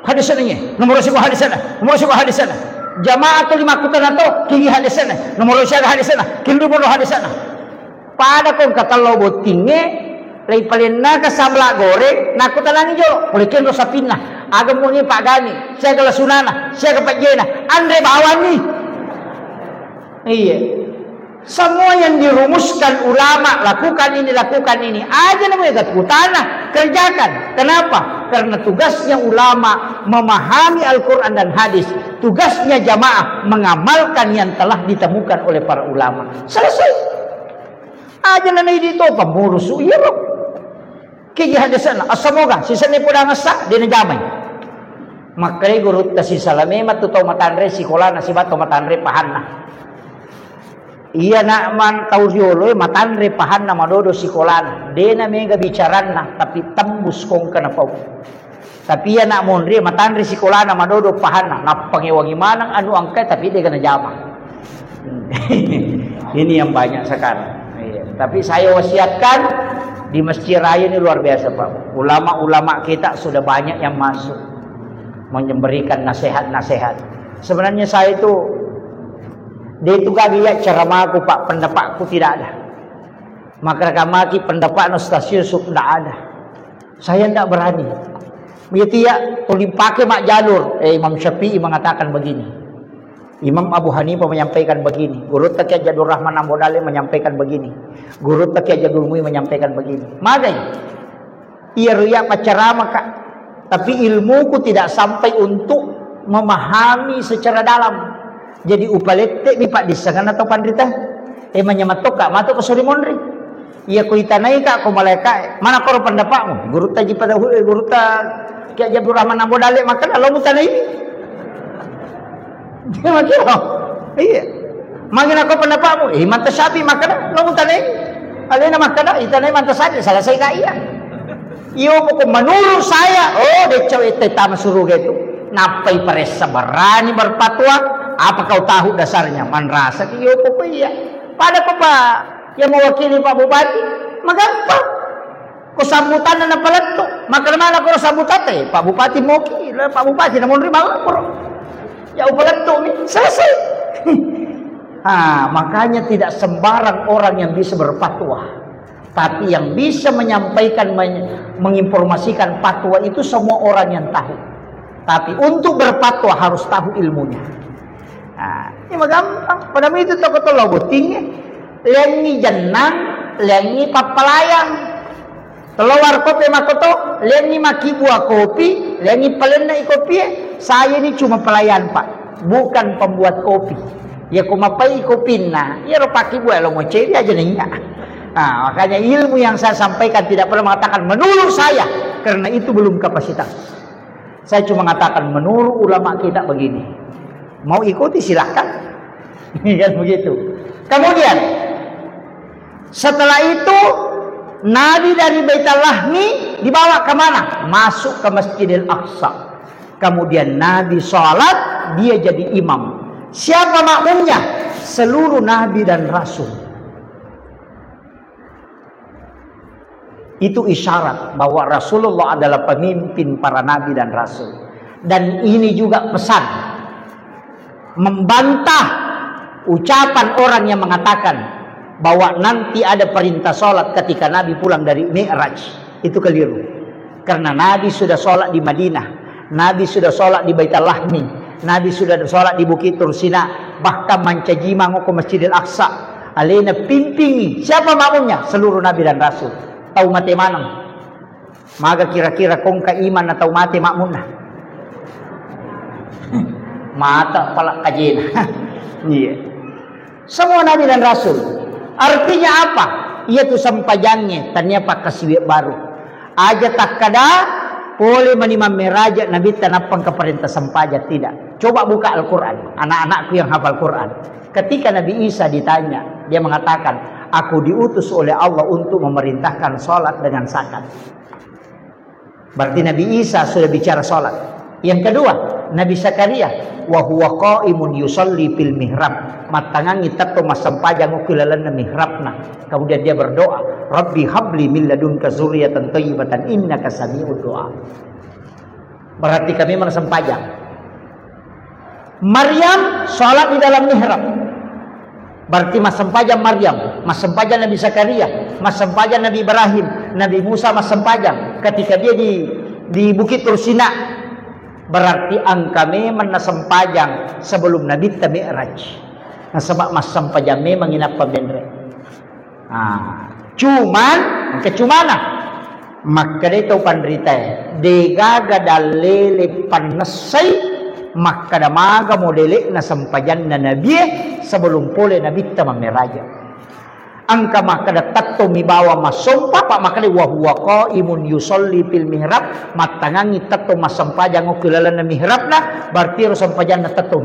S1: Hadisanya. Nomor siapa hadisana? Nomor siapa hadisana? Jamaah tuli makutan ato kini hadisana. Nomor siapa hadisana? Kini nomor hadisana. Pada kong katalo botinge lay palena ka sabla gore nakutan jo. Oleh kendo sapina. Agam mo ni Pak Gani. Saya kala sunana. Saya ka Pak Jena. Andre bawani. Iya. Semua yang dirumuskan ulama, lakukan ini, aja namanya gatutana, kerjakan. Kenapa? Karena tugasnya ulama memahami Al-Quran dan hadis. Tugasnya jamaah mengamalkan yang telah ditemukan oleh para ulama. Selesai. Aja namanya dito, pemurus. Iya loh. Kaya hadasan, semoga sisanya po na ngasa, di na jamay. Makanya gurut na si Salame, matuto matanre, si Kolana, si Bato matanre, pahan na. Iya nak man tausiolo matanre pahan na madodo sikolan. Dena mega bicaran na tapi tembus kong kanapau. Tapi iya nak monre matanre sikolan na madodo pahan na napangewangi manang anu angkai tapi dia kena jama. Ini yang banyak sekarang. Iya. Tapi saya wasiatkan di Masjid Raya ini luar biasa Pak. Ulama-ulama kita sudah banyak yang masuk memberikan nasihat-nasihat. Sebenarnya saya itu dia itu gak lihat ceramahku Pak, pendapatku tidak ada.
S2: Maka kamaki pendapat stasiun Yusuf tidak ada. Saya tidak berani. Begitu ya, tulim pakai mak jalur. Imam Syafi'i mengatakan begini. Imam Abu Hanifah menyampaikan begini. Guru Taqi Jadul Rahman Ambodale menyampaikan begini. Guru Taqi Jadul Mui menyampaikan begini. Madai. Ia riak pacarama kak. Tapi ilmuku tidak sampai untuk memahami secara dalam. Jadi upalete mi pak disangan atau pandrita. Menyamatok kak matok ke suri mondri. Ia kuitanai kak ko malaikat. Mana kau pendapatmu? Guru taji pada guru Taqi Jadul Rahman Ambodale maka kalau mutanai. Dia macam iya. Mangin ako pendapatmu. Manta sapi makana. Lo mutanay. Alina makana. Itanay manta sapi. Selesai ka iya. Iyo mo kung menurut saya. Oh, decaw ite tama suruh gitu. Napay pares sa berani berpatwa. Apa kau tahu dasarnya? Manrasa. Iyo po iya. Pada ko pa. Yang mewakili Pak Bupati. Magampang. Kusambutan na napalato. Maka naman ako sambutan eh. Pak Bupati mo ki. Pak Bupati namun rimang ako. Ya upalato ni selesai. Makanya tidak sembarang orang yang bisa berfatwa. Tapi yang bisa menyampaikan, menginformasikan fatwa itu semua orang yang tahu. Tapi untuk berfatwa harus tahu ilmunya. Ini mah gampang. Pada itu toko logo tinggi. Lengi jenang, lengi papalayang. Telawar kopi makoto, lengi maki buah kopi, lengi palena kopi. Saya ini cuma pelayan pak, bukan pembuat kopi. Ya kumapai kopi na, ya paki buah lo mau ceri aja nih. Makanya ilmu yang saya sampaikan tidak pernah mengatakan menurut saya, karena itu belum kapasitas. Saya cuma mengatakan menurut ulama kita begini. Mau ikuti silahkan, kan begitu. Kemudian setelah itu Nabi dari Baitul Lahmi dibawa ke mana? Masuk ke Masjidil Aqsa. Kemudian Nabi sholat, dia jadi imam. Siapa makmumnya? Seluruh Nabi dan Rasul. Itu isyarat bahwa Rasulullah adalah pemimpin para Nabi dan Rasul. Dan ini juga pesan. Membantah ucapan orang yang mengatakan bahwa nanti ada perintah sholat ketika Nabi pulang dari Mi'raj. Itu keliru. Karena Nabi sudah sholat di Madinah. Nabi sudah sholat di Baitul Lahmi. Nabi sudah sholat di Bukit Tursina. Bahkan mencajima ke Masjidil Aqsa. Alena pimpingi. Siapa makmumnya? Seluruh Nabi dan Rasul. Tahu mati manang. Maka kira-kira kong ka iman atau mati makmumna. Mata pala kajina. Iya. Semua Nabi dan Rasul. Artinya apa? Ia tu sampajangnya. Tanya pak kasih baru. Aja tak kada. Boleh menimam meraja Nabi tanapang ke perintah sampaja. Tidak. Coba buka Al-Quran. Anak-anakku yang hafal Quran. Ketika Nabi Isa ditanya. Dia mengatakan. Aku diutus oleh Allah untuk memerintahkan sholat dengan zakat. Berarti Nabi Isa sudah bicara sholat. Yang kedua. Nabi Zakaria. Wa huwa qaimun yusalli fil mihrab. Matangangi tatto masampajang ukilalan na mihrabna. Kemudian dia berdoa, Rabbi habli min ladunka zurriyatan thayyibatan innaka sami'ud du'a. Berarti kami masampajang. Maryam salat di dalam mihrab. Berarti masampajang Maryam, masampajang Nabi Zakaria, masampajang Nabi Ibrahim, Nabi Musa masampajang ketika dia di Bukit Tursina. Berarti angkame menasampajang sebelum Nabi Mi'raj. Nah, sebab mas sampajang memang inap pabendre. Cuman kecumana maka dito pandrita degaga dalele panasay maka damaga modele na sampajan na nabi sebelum pole Nabi Mi'raj. Angka maka datatto mibawa masompa pak maka wa huwa qaimun yusolli fil mihrab matangangi tatto masampajang ukilala na mihrab na berarti sampajan na tatto.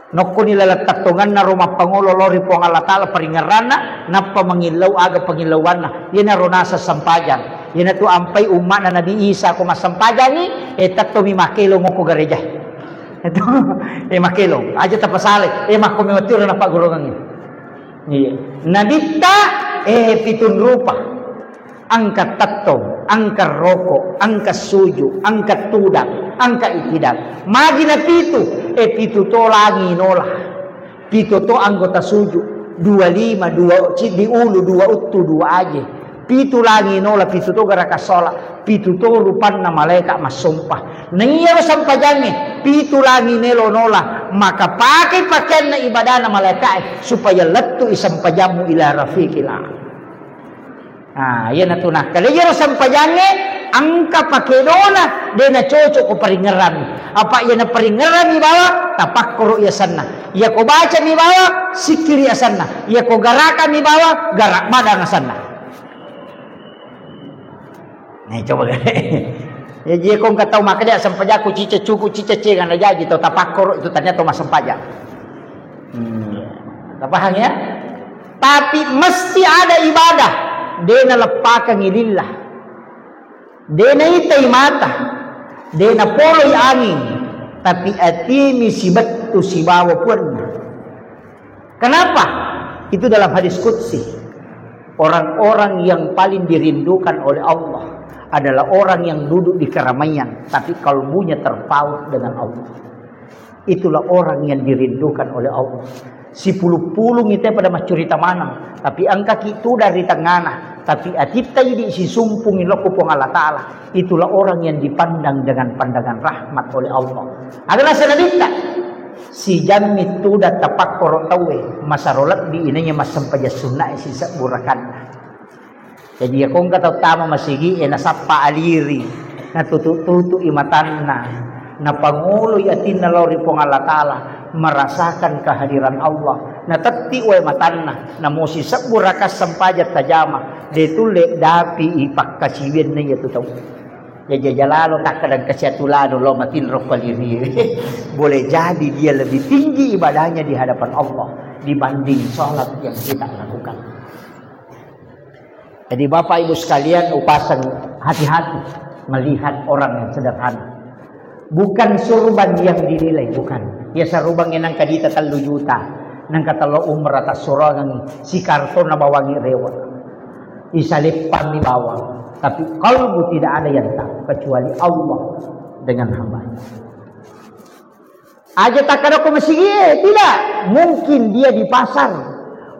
S2: Noko nila tatungan na rumah pangulo lori po ang alatala paringarana na pamangilaw aga pangilawan na yan na ronasa sampajan yan na to ampay uma na Nabi Isa ko masampajan ni tato mi makilo mo ko gareja ito makilo aja tapasalik makumiwatiro na pagulungan niya nabita pitun rupa angka tato angka roko angka suju angka tudang angka itidang magi na pitu pitu to langi nola pitu to anggota suju 25 2 di ulu 2 uttu 2 aje. Pitu langi nola pitu to gara kasola, pitu to rupanna malaikat masumpah. Nangiyaro sampajange, pitu langi nelo nola, maka pakai pakaian na ibadah na malaikat supaya lettu isampajamu ila rafiqil a'la. Ah, yan na tunah. Kaliyaro sampajange, angka pakai dona, dia na cocok ko paringerami. Apa yan na paringerami bawa, tapakkuro iya sanna. Iya ko baca mi bawa, sikir iya sanna. Iya ko garakan mi bawa, garak badang sanna. Nah, coba kan. Ya dia kong katau maka dia sampajaku cica cuku cica cengan aja gitu tapakkuro itu ternyata mas sampaja. Paham ya? Tapi mesti ada ibadah. Dena lepakan lillah. Dena itai mata. Dena poloi angin. Tapi atimi si betu si bawa pun. Kenapa? Itu dalam hadis qudsi. Orang-orang yang paling dirindukan oleh Allah adalah orang yang duduk di keramaian tapi kalbunya terpaut dengan Allah. Itulah orang yang dirindukan oleh Allah. Si pulung-pulung itu pada macurita mana, tapi angka itu dari tengana, tapi atipta di si sumpungin lo kupong Allah Ta'ala. Itulah orang yang dipandang dengan pandangan rahmat oleh Allah. Adalah senadita si jam itu dah tapak korok tawe masarolat di ininya mas sampaja sunnah si saburakan. Jadi ya kong kata utama masigi na sapa aliri na tutu imatanna na pangulo yatin na lori pong Allah Ta'ala merasakan kehadiran Allah na tati wa matanna na musi saburakas sampajat tajama detule dapi ipak kasiwin na yatu tahu. Ya jajalalo tak kadang kesyatulano lo matin rokaliri. Boleh jadi dia lebih tinggi ibadahnya di hadapan Allah dibanding sholat yang kita lakukan. Jadi Bapak Ibu sekalian upasan hati-hati melihat orang yang sederhana. Bukan surban yang dinilai, bukan. Ya sarubang yang nang kadita 3 juta. Nang katalo umrah atas surangan si karton na bawangi rewa. Isalipan ni bawang. Tapi kalbu tidak ada yang tahu kecuali Allah dengan hambanya. Aja tak ada ko masigi, tidak. Mungkin dia di pasar,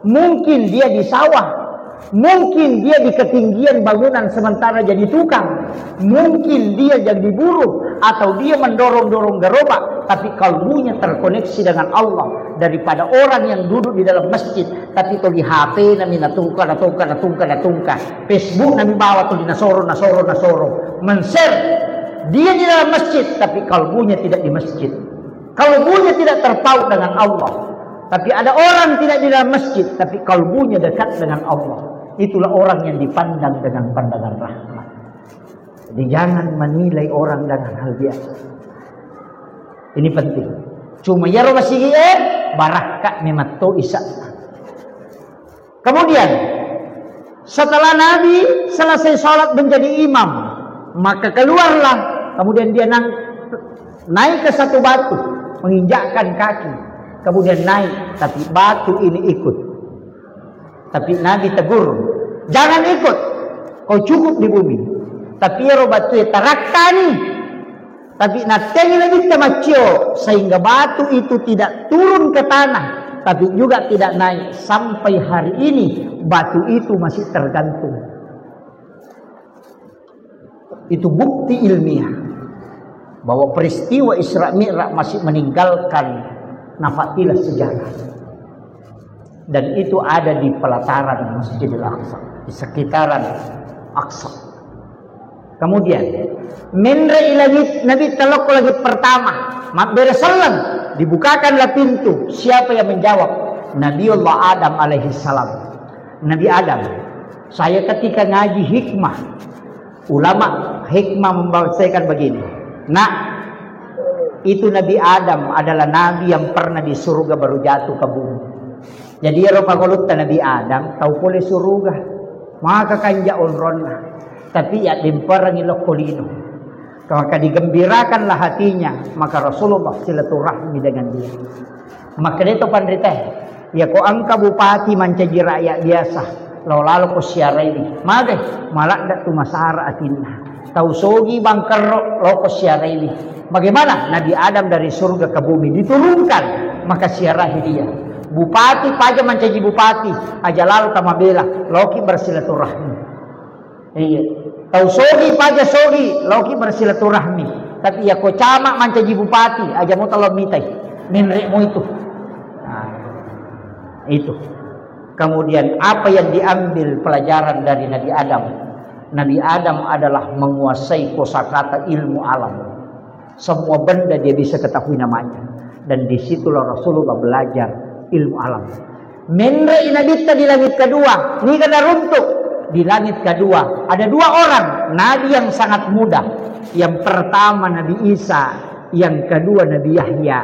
S2: mungkin dia di sawah. Mungkin dia di ketinggian bangunan sementara jadi tukang. Mungkin dia jadi buruh. Atau dia mendorong-dorong gerobak. Tapi kalbunya terkoneksi dengan Allah. Daripada orang yang duduk di dalam masjid. Tapi itu di HP nami natungka. Facebook nami bawa tuh di nasoro. Men-share. Dia di dalam masjid. Tapi kalbunya tidak di masjid. Kalbunya tidak terpaut dengan Allah. Tapi ada orang tidak di dalam masjid. Tapi kalbunya dekat dengan Allah. Itulah orang yang dipandang dengan pandangan rahmat. Jadi jangan menilai orang dengan hal biasa. Ini penting. Cuma ya roba sige barakah memato isa. Kemudian setelah Nabi selesai sholat menjadi imam, maka keluarlah. Kemudian dia naik ke satu batu, menginjakkan kaki. Kemudian naik, tapi batu ini ikut. Tapi Nabi tegur, jangan ikut, kau cukup di bumi. Tapi ya batu tarakani. Tapi natengi lagi temacio sehingga batu itu tidak turun ke tanah, tapi juga tidak naik sampai hari ini. Batu itu masih tergantung. Itu bukti ilmiah bahwa peristiwa Isra Mi'raj masih meninggalkan nafatilah sejarah. Dan itu ada di pelataran Masjidil Aqsa, di sekitaran Aqsa. Kemudian minra ilagit Nabi talok lagi pertama, beresalan dibukakanlah pintu. Siapa yang menjawab? Nabiullah Adam alaihi salam. Nabi Adam. Saya ketika ngaji hikmah, ulama hikmah membahasakan begini. Nah, itu Nabi Adam adalah nabi yang pernah di surga baru jatuh ke bumi. Jadi ya ropa golutta Nabi Adam tahu boleh surga, maka kanja ulronna. Tapi ya dimperangi lokolino. Maka digembirakanlah hatinya, maka Rasulullah silaturahmi dengan dia. Maka itu pandrita, ya ko angka bupati mancaji rakyat biasa, lalu ko siarai ini, mage malak dak tu masara atinna. Tahu sogi bangker lo ko siarai ini. Bagaimana Nabi Adam dari surga ke bumi diturunkan, maka siarahi dia. Bupati paja mancaji bupati, aja lalu tamabela, loki bersilaturahmi. Iya. Tahu sogi paja sogi, loki bersilaturahmi. Tapi ya ko camak mancaji bupati, aja mau talon mitai, minrekmu itu. Nah, itu. Kemudian apa yang diambil pelajaran dari Nabi Adam? Nabi Adam adalah menguasai kosakata ilmu alam. Semua benda dia bisa ketahui namanya. Dan disitulah Rasulullah belajar ilmu alam. Menre inabita di langit kedua. Ini kena runtuk. Di langit kedua ada dua orang Nabi yang sangat muda. Yang pertama Nabi Isa, yang kedua Nabi Yahya.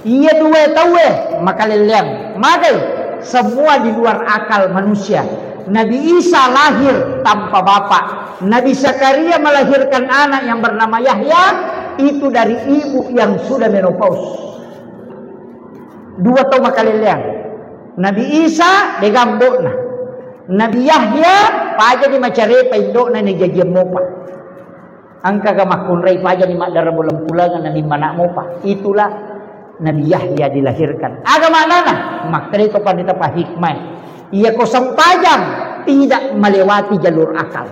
S2: Iya dua tahu maka leliang. Maka semua di luar akal manusia. Nabi Isa lahir tanpa bapak. Nabi Zakaria melahirkan anak yang bernama Yahya. Itu dari ibu yang sudah menopause. Dua tahu maka leliang. Nabi Isa digambokna. Nabi Yahya paja di macarepa indokna ni jajian mopa. Angka gamakun rai paja di mak darah bulan pulangan ni manak mopa. Itulah Nabi Yahya dilahirkan. Agama nana makre itu pandita pa hikmah. Ia kosong pajang tidak melewati jalur akal.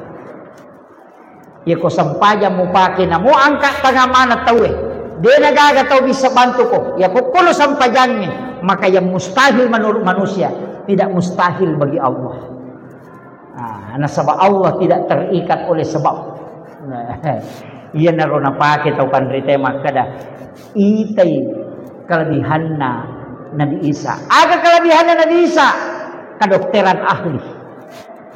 S2: Ia kosong pajang mau pakai na mau angkat tengah mana tahu dia nagaga tahu bisa bantu ko. Ya kok kalau sampajangnya maka yang mustahil menurut manusia tidak mustahil bagi Allah. Nah, sebab Allah tidak terikat oleh sebab. Ia narona pakai tahu pandrite makada itai kelebihanna Nabi Isa. Aga kelebihanna Nabi Isa kedokteran ahli.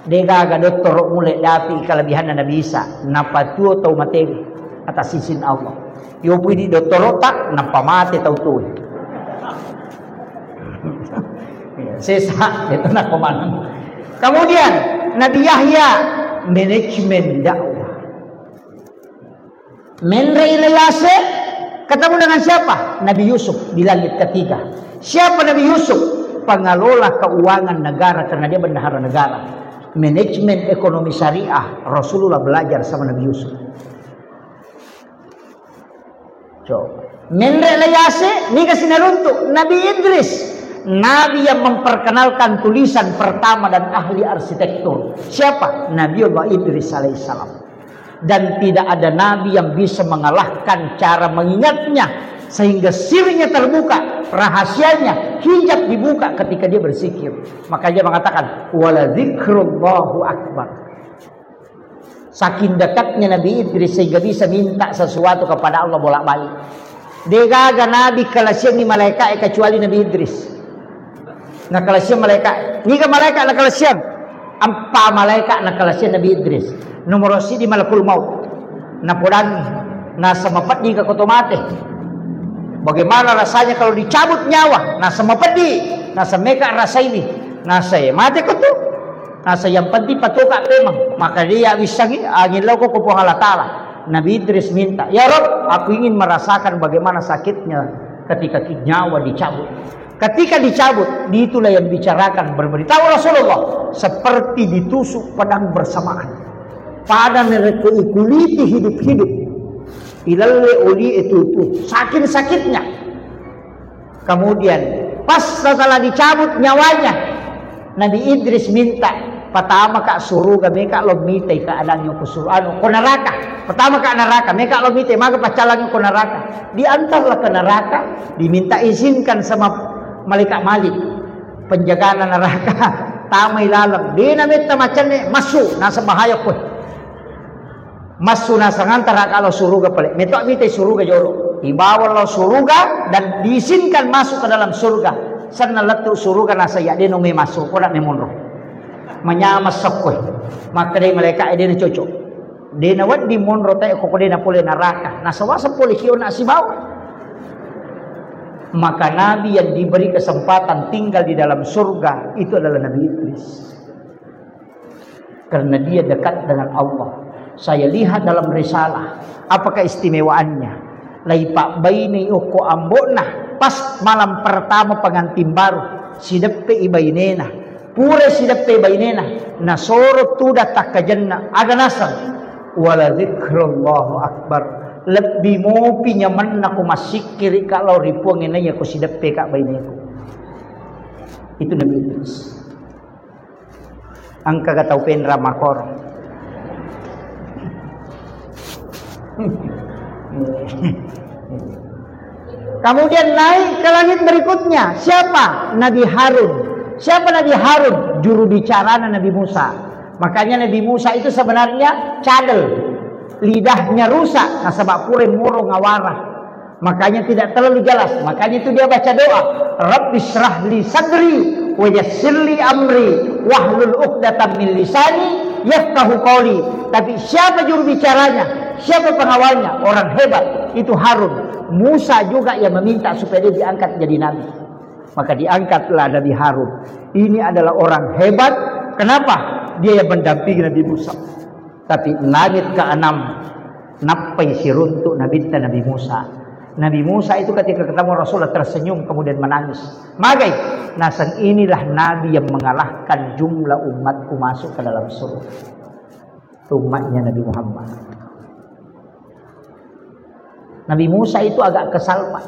S2: Dega dokter mulai dapi kelebihanna Nabi Isa. Napa tuo tau materi atas izin Allah. Yo pudi dokter otak napa mate tau tuo. Sesa itu nak komandan. Kemudian Nabi Yahya manajemen dakwah. Menre ilayase ketemu dengan siapa? Nabi Yusuf di langit ketiga. Siapa Nabi Yusuf? Pengelola keuangan negara karena dia bendahara negara. Manajemen ekonomi syariah Rasulullah belajar sama Nabi Yusuf. Coba. Menre ilayase ni kasih naruntuk Nabi Idris. Nabi yang memperkenalkan tulisan pertama dan ahli arsitektur. Siapa? Nabiullah Idris alaihissalam. Dan tidak ada nabi yang bisa mengalahkan cara mengingatnya sehingga sirnya terbuka, rahasianya, hijab dibuka ketika dia berzikir. Maka dia mengatakan wala dzikrullahu akbar. Saking dekatnya Nabi Idris sehingga bisa minta sesuatu kepada Allah bolak-balik. Degaga nabi kalasian ni malaikat kecuali Nabi Idris. Na kalasian malaikat. Ni ka malaikat na kalasian. Ampa malaikat na kalasian Nabi Idris. Nomor si di malakul maut. Na pudangi. Nasa mapadi ka kotomate. Bagaimana rasanya kalau dicabut nyawa? Nasa mapadi. Nasa meka rasa ini. Nasa mati ko to. Nasa yang penting patuka memang. Maka dia wisangi angin law ko po halatala. Nabi Idris minta, ya Rob, aku ingin merasakan bagaimana sakitnya ketika nyawa dicabut. Ketika dicabut, itulah yang dibicarakan berberitahu Rasulullah seperti ditusuk pedang bersamaan. Pada mereka kuliti hidup-hidup. Ilalle oli itu saking sakitnya. Kemudian pas setelah dicabut nyawanya, Nabi Idris minta pertama kak suruga meka lo mitai keadaan yang kusur ko neraka. Pertama kak neraka meka lo mitai maka pacalang ko neraka. Diantarlah ke neraka, diminta izinkan sama malaikat Malik penjagaan neraka. Tamay lalang di namit macam ni masuk nasa bahaya ko. Masuk nasa ngantara kalau suruga pale. Meto mitai suruga jolo. Dibawa lo suruga dan diizinkan masuk ke dalam surga. Sana letu suruga nasa ya dia no me masuk ko nak memonro. Manyamas sakoy maka dia malaikat dia cocok dia nawat di monro tayo ko dia na pole neraka nasawasan pole kiyo na si bawa. Maka nabi yang diberi kesempatan tinggal di dalam surga itu adalah Nabi Idris karena dia dekat dengan Allah. Saya lihat dalam risalah apa keistimewaannya laipak baini uko ambona pas malam pertama pengantin baru sidepe ibainena pure sidappe bainena nasoro tuda takajanna aga nasang wala dzikrullahu akbar lebih mo pinyaman na ko masikiri kalau ripuang inaya ko sidappe ka baineku. Itu Nabi Idris. Angka gatau penra makor. Kemudian naik ke langit berikutnya. Siapa? Nabi Harun. Siapa Nabi Harun? Juru bicara Nabi Musa. Makanya Nabi Musa itu sebenarnya cadel, lidahnya rusak, nasabak pure moro ngawarah. Makanya tidak terlalu jelas. Makanya itu dia baca doa, Rabbi shrah li sadri wa yassir li amri wahlul 'uqdatam min lisani yafqahu qawli. Tapi siapa juru bicaranya? Siapa pengawalnya? Orang hebat, itu Harun. Musa juga yang meminta supaya dia diangkat jadi nabi. Maka diangkatlah Nabi Harun. Ini adalah orang hebat. Kenapa? Dia yang mendampingi Nabi Musa. Tapi langit ke-6 napai siruntuk Nabi Musa. Nabi Musa itu ketika ketemu Rasulullah tersenyum kemudian menangis. Magai, nasan inilah Nabi yang mengalahkan jumlah umatku masuk ke dalam surga. Umatnya Nabi Muhammad. Nabi Musa itu agak kesal Pak.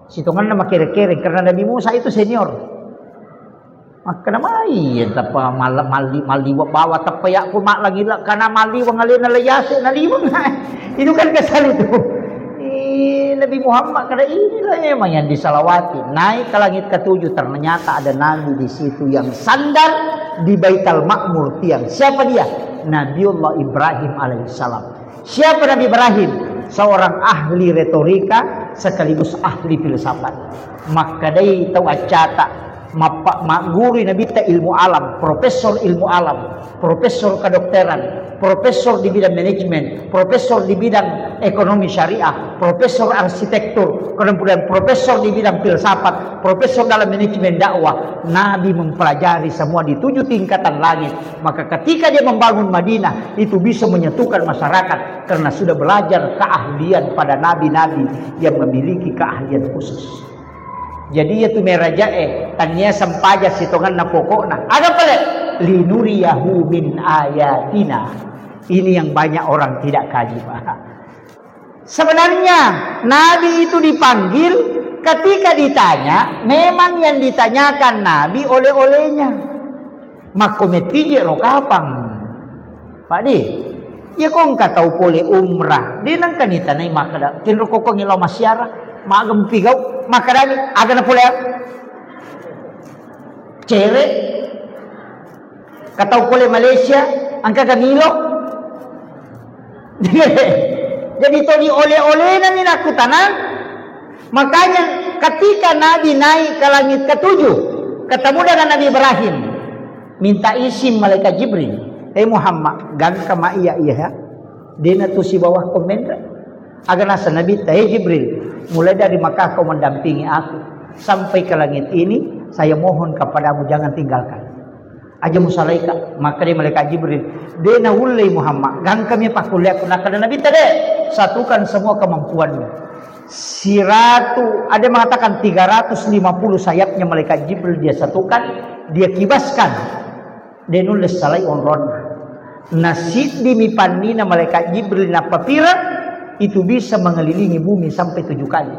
S2: Situngan nama kere-kere karena Nabi Musa itu senior. Maka nama iya tapa mali bawa tapa ya aku mak lagi lah karena mali wang alina layase naliwang. Itu kan kesal itu. Nabi Muhammad karena inilah memang yang disalawati. Naik ke langit ke-7 ternyata ada nabi di situ yang sandar di Baitul Ma'mur tiang. Siapa dia? Nabiullah Ibrahim alaihissalam. Siapa Nabi Ibrahim? Seorang ahli retorika sekaligus ahli filsafat. Maka dia tahu acata guru Nabi ta ilmu alam, profesor ilmu alam, profesor kedokteran, profesor di bidang manajemen, profesor di bidang ekonomi syariah, profesor arsitektur, kemudian profesor di bidang filsafat, profesor dalam manajemen dakwah. Nabi mempelajari semua di 7 tingkatan langit. Maka ketika dia membangun Madinah, itu bisa menyatukan masyarakat karena sudah belajar keahlian pada nabi-nabi yang memiliki keahlian khusus. Jadi itu merajae tanya sampaja sitongan na pokokna. Ada pala linuriyahu min ayatina. Ini yang banyak orang tidak kaji Pak. Sebenarnya Nabi itu dipanggil ketika ditanya, memang yang ditanyakan Nabi oleh-olehnya. Makometije ro kapang. Pak di, ya kok enggak tahu boleh umrah. Di nang kanita nai makada. Tinro kok ngilaw masyara. Magam pigaw makadani aga na pula cere kataw pula Malaysia ang kagamilo. Jadi to di oleh-oleh na ninakutanan. Makanya ketika Nabi naik ke langit ke-7 ketemu dengan Nabi Ibrahim, minta isim malaikat Jibril, Muhammad gang kama iya ya dina tu si bawah komenda aga nasa Nabi Jibril, mulai dari Makkah kau mendampingi aku sampai ke langit ini, saya mohon kepadamu jangan tinggalkan. Aja musalaika, maka dia malaikat Jibril, dena ulai Muhammad, gang kami pakuliak nak ada Nabi tadi, satukan semua kemampuanmu. Ada mengatakan 350 sayapnya malaikat Jibril dia satukan, dia kibaskan. Dia nulis salai onron. Nasid di mipannina malaikat Jibril na papira itu bisa mengelilingi bumi sampai 7 kali.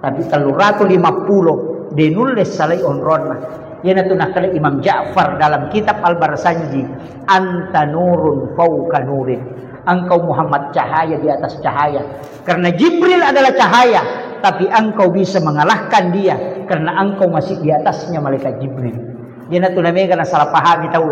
S2: Tapi 350 dinulis salai onrona. Yan ito nakala Imam Ja'far dalam kitab Al-Barsanji, anta nurun fauka nurin. Engkau Muhammad cahaya di atas cahaya. Karena Jibril adalah cahaya, tapi engkau bisa mengalahkan dia karena engkau masih di atasnya malaikat Jibril. Yan ito namanya na salah pahami tahu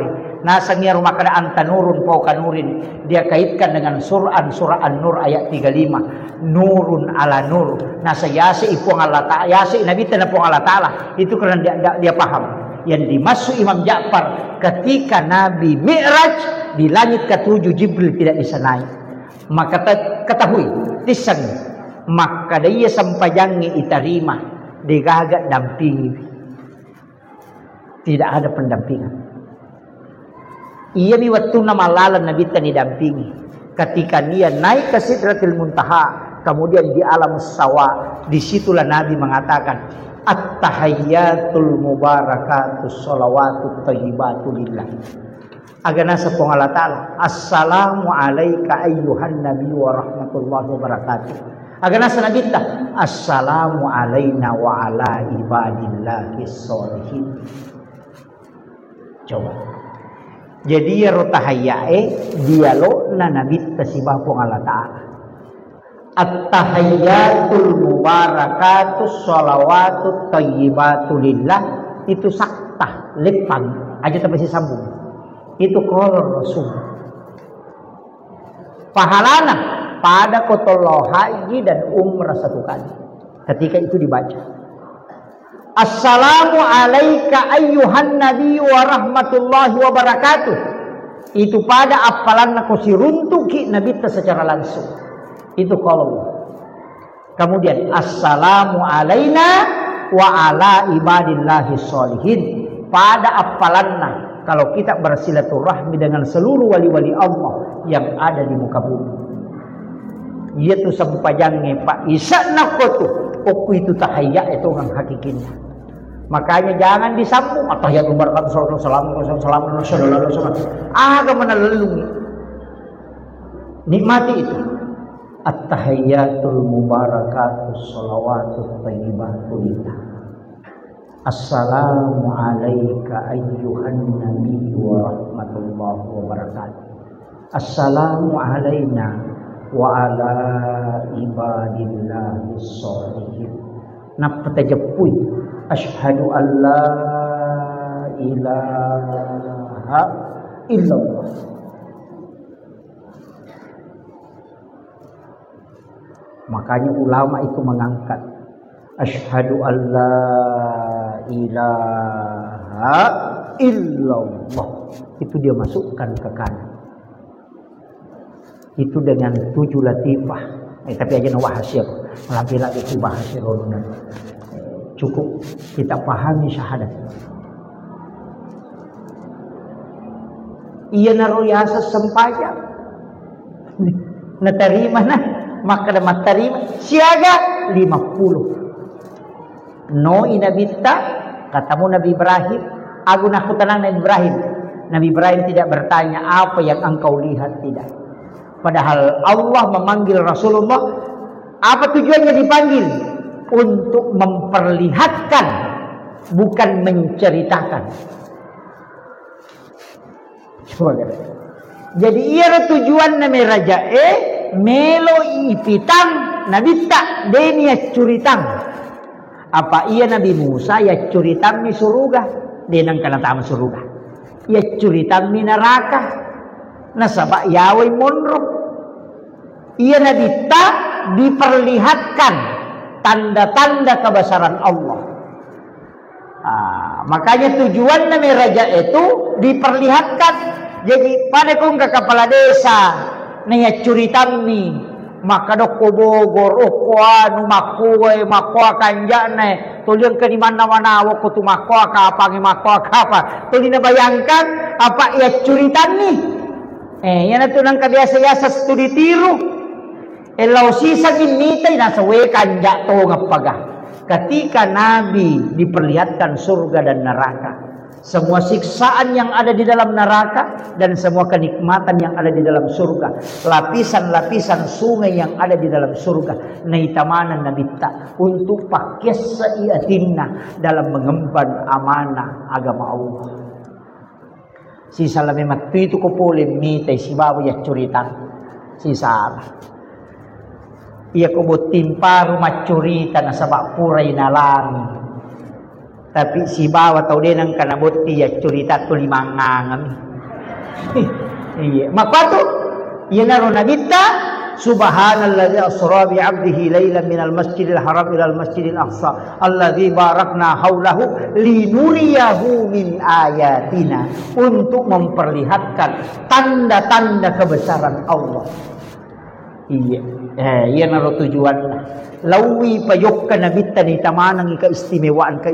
S2: Nasa niya rumakadaan tanurun po kanurin. Dia kaitkan dengan surah An-Nur ayat 35. Nurun ala nur. Nasa yasi ipong Allah Ta'ala. Yasi nabitan na pong Allah Ta'ala. Itu karena dia paham. Yang dimaksud Imam Ja'far ketika Nabi Mi'raj di langit ke-7 Jibril tidak bisa naik. Maka ketahui tisan. Maka dia sampajangi itarima. Digagat dampingi. Tidak ada pendampingan. Ia ni waktu nama lalan Nabi tani dampingi. Ketika dia naik ke Sidratil Muntaha, kemudian di alam sawa, disitulah Nabi mengatakan, At-tahayyatul mubarakatus salawatut thayyibatu lillah. Agana sa pong Allah Ta'ala, Assalamu alayka ayyuhan nabi wa rahmatullahi wa barakatuh. Agana sanabita assalamu alaina wa ala ibadillahi sholihin. Coba. Jadi ya rotahayae dialog na nabita si Bapong Allah Ta'ala. At-tahayyatul mubarakatus sholawatut thayyibatu lillah itu saktah lepang aja tapi si sambung. Itu kalau Rasul. Pahalana pada kotolo haji dan umrah satu kali. Ketika itu dibaca. Assalamu alayka ayyuhan nabi wa rahmatullahi wa barakatuh. Itu pada apalan ko si runtuki nabi secara langsung. Itu kalau. Kemudian assalamu alaina wa ala ibadillahi sholihin. Pada apalanna kalau kita bersilaturahmi dengan seluruh wali-wali Allah yang ada di muka bumi. Yaitu sampajangnya Pak Isa nakotu. Oku itu tahayya itu orang hakikinya. Makanya jangan disambung at-tahiyyatu barakatuh salamu agak menelungi. Nikmati itu. At-tahiyyatul mubarakatus sholawatut thayyibatu lillah. Assalamu alayka ayyuhan nabi wa rahmatullahi wa barakatuh. Assalamu alayna wa ala ibadillahi sholihin. Napata jepuy asyhadu an la ilaha illallah. Makanya ulama itu mengangkat asyhadu an la ilaha illallah. Itu dia masukkan ke kanan. Itu dengan 7 latifah. Tapi aja wahasya. Melapila itu bahasa rodunan. Cukup kita pahami syahadat. Ia naruyasa sempajang. Natarima nah. Maka dapat terima siaga 50. No inabita katamu Nabi Ibrahim. Aku nak tenang Nabi Ibrahim. Nabi Ibrahim tidak bertanya apa yang engkau lihat, tidak. Padahal Allah memanggil Rasulullah. Apa tujuannya dipanggil? Untuk memperlihatkan, bukan menceritakan. Coba lihat. Jadi ia tujuan Nabi Raja melo ipitang nabita denia curitang. Apa ia Nabi Musa ya curitang ni suruga denang kana tama suruga. Ya curitang ni neraka. Nasaba yawai monro. Ia nabita diperlihatkan tanda-tanda kebesaran Allah. Makanya tujuan Nabi Raja itu diperlihatkan. Jadi pada kong ke kepala desa naya curitan ni maka doko Bogor oko anu makuwe makwa kanjane tulian ke di mana-mana wako tu makwa ka apa ngi makwa ka apa tuli na bayangkan apa ia curitan ni yan atu nang kabiasa-biasa studi tiru elaw sisa ginitay nasa we kanja to ngapaga ketika Nabi diperlihatkan surga dan neraka. Semua siksaan yang ada di dalam neraka dan semua kenikmatan yang ada di dalam surga. Lapisan-lapisan sungai yang ada di dalam surga. Naitamanan nabita untuk pakai seiatinna dalam mengemban amanah agama Allah. Si salame matu itu ko pole mitay si bawa ya curitan. Si salah. Ia ko timpa rumah curitan sa bapuray na lami. Tapi si bawa tau dia nang kanabot ya curita tu limangang. Iya, maka tu ia naron nabita subhanalladzi asra bi 'abdihi lailan minal masjidil haram ilal masjidil aqsa alladzi barakna haulahu linuriyahu min ayatina untuk memperlihatkan tanda-tanda kebesaran Allah. Iya, ia naron tujuan lawi payok ka nabita ni tamanang keistimewaan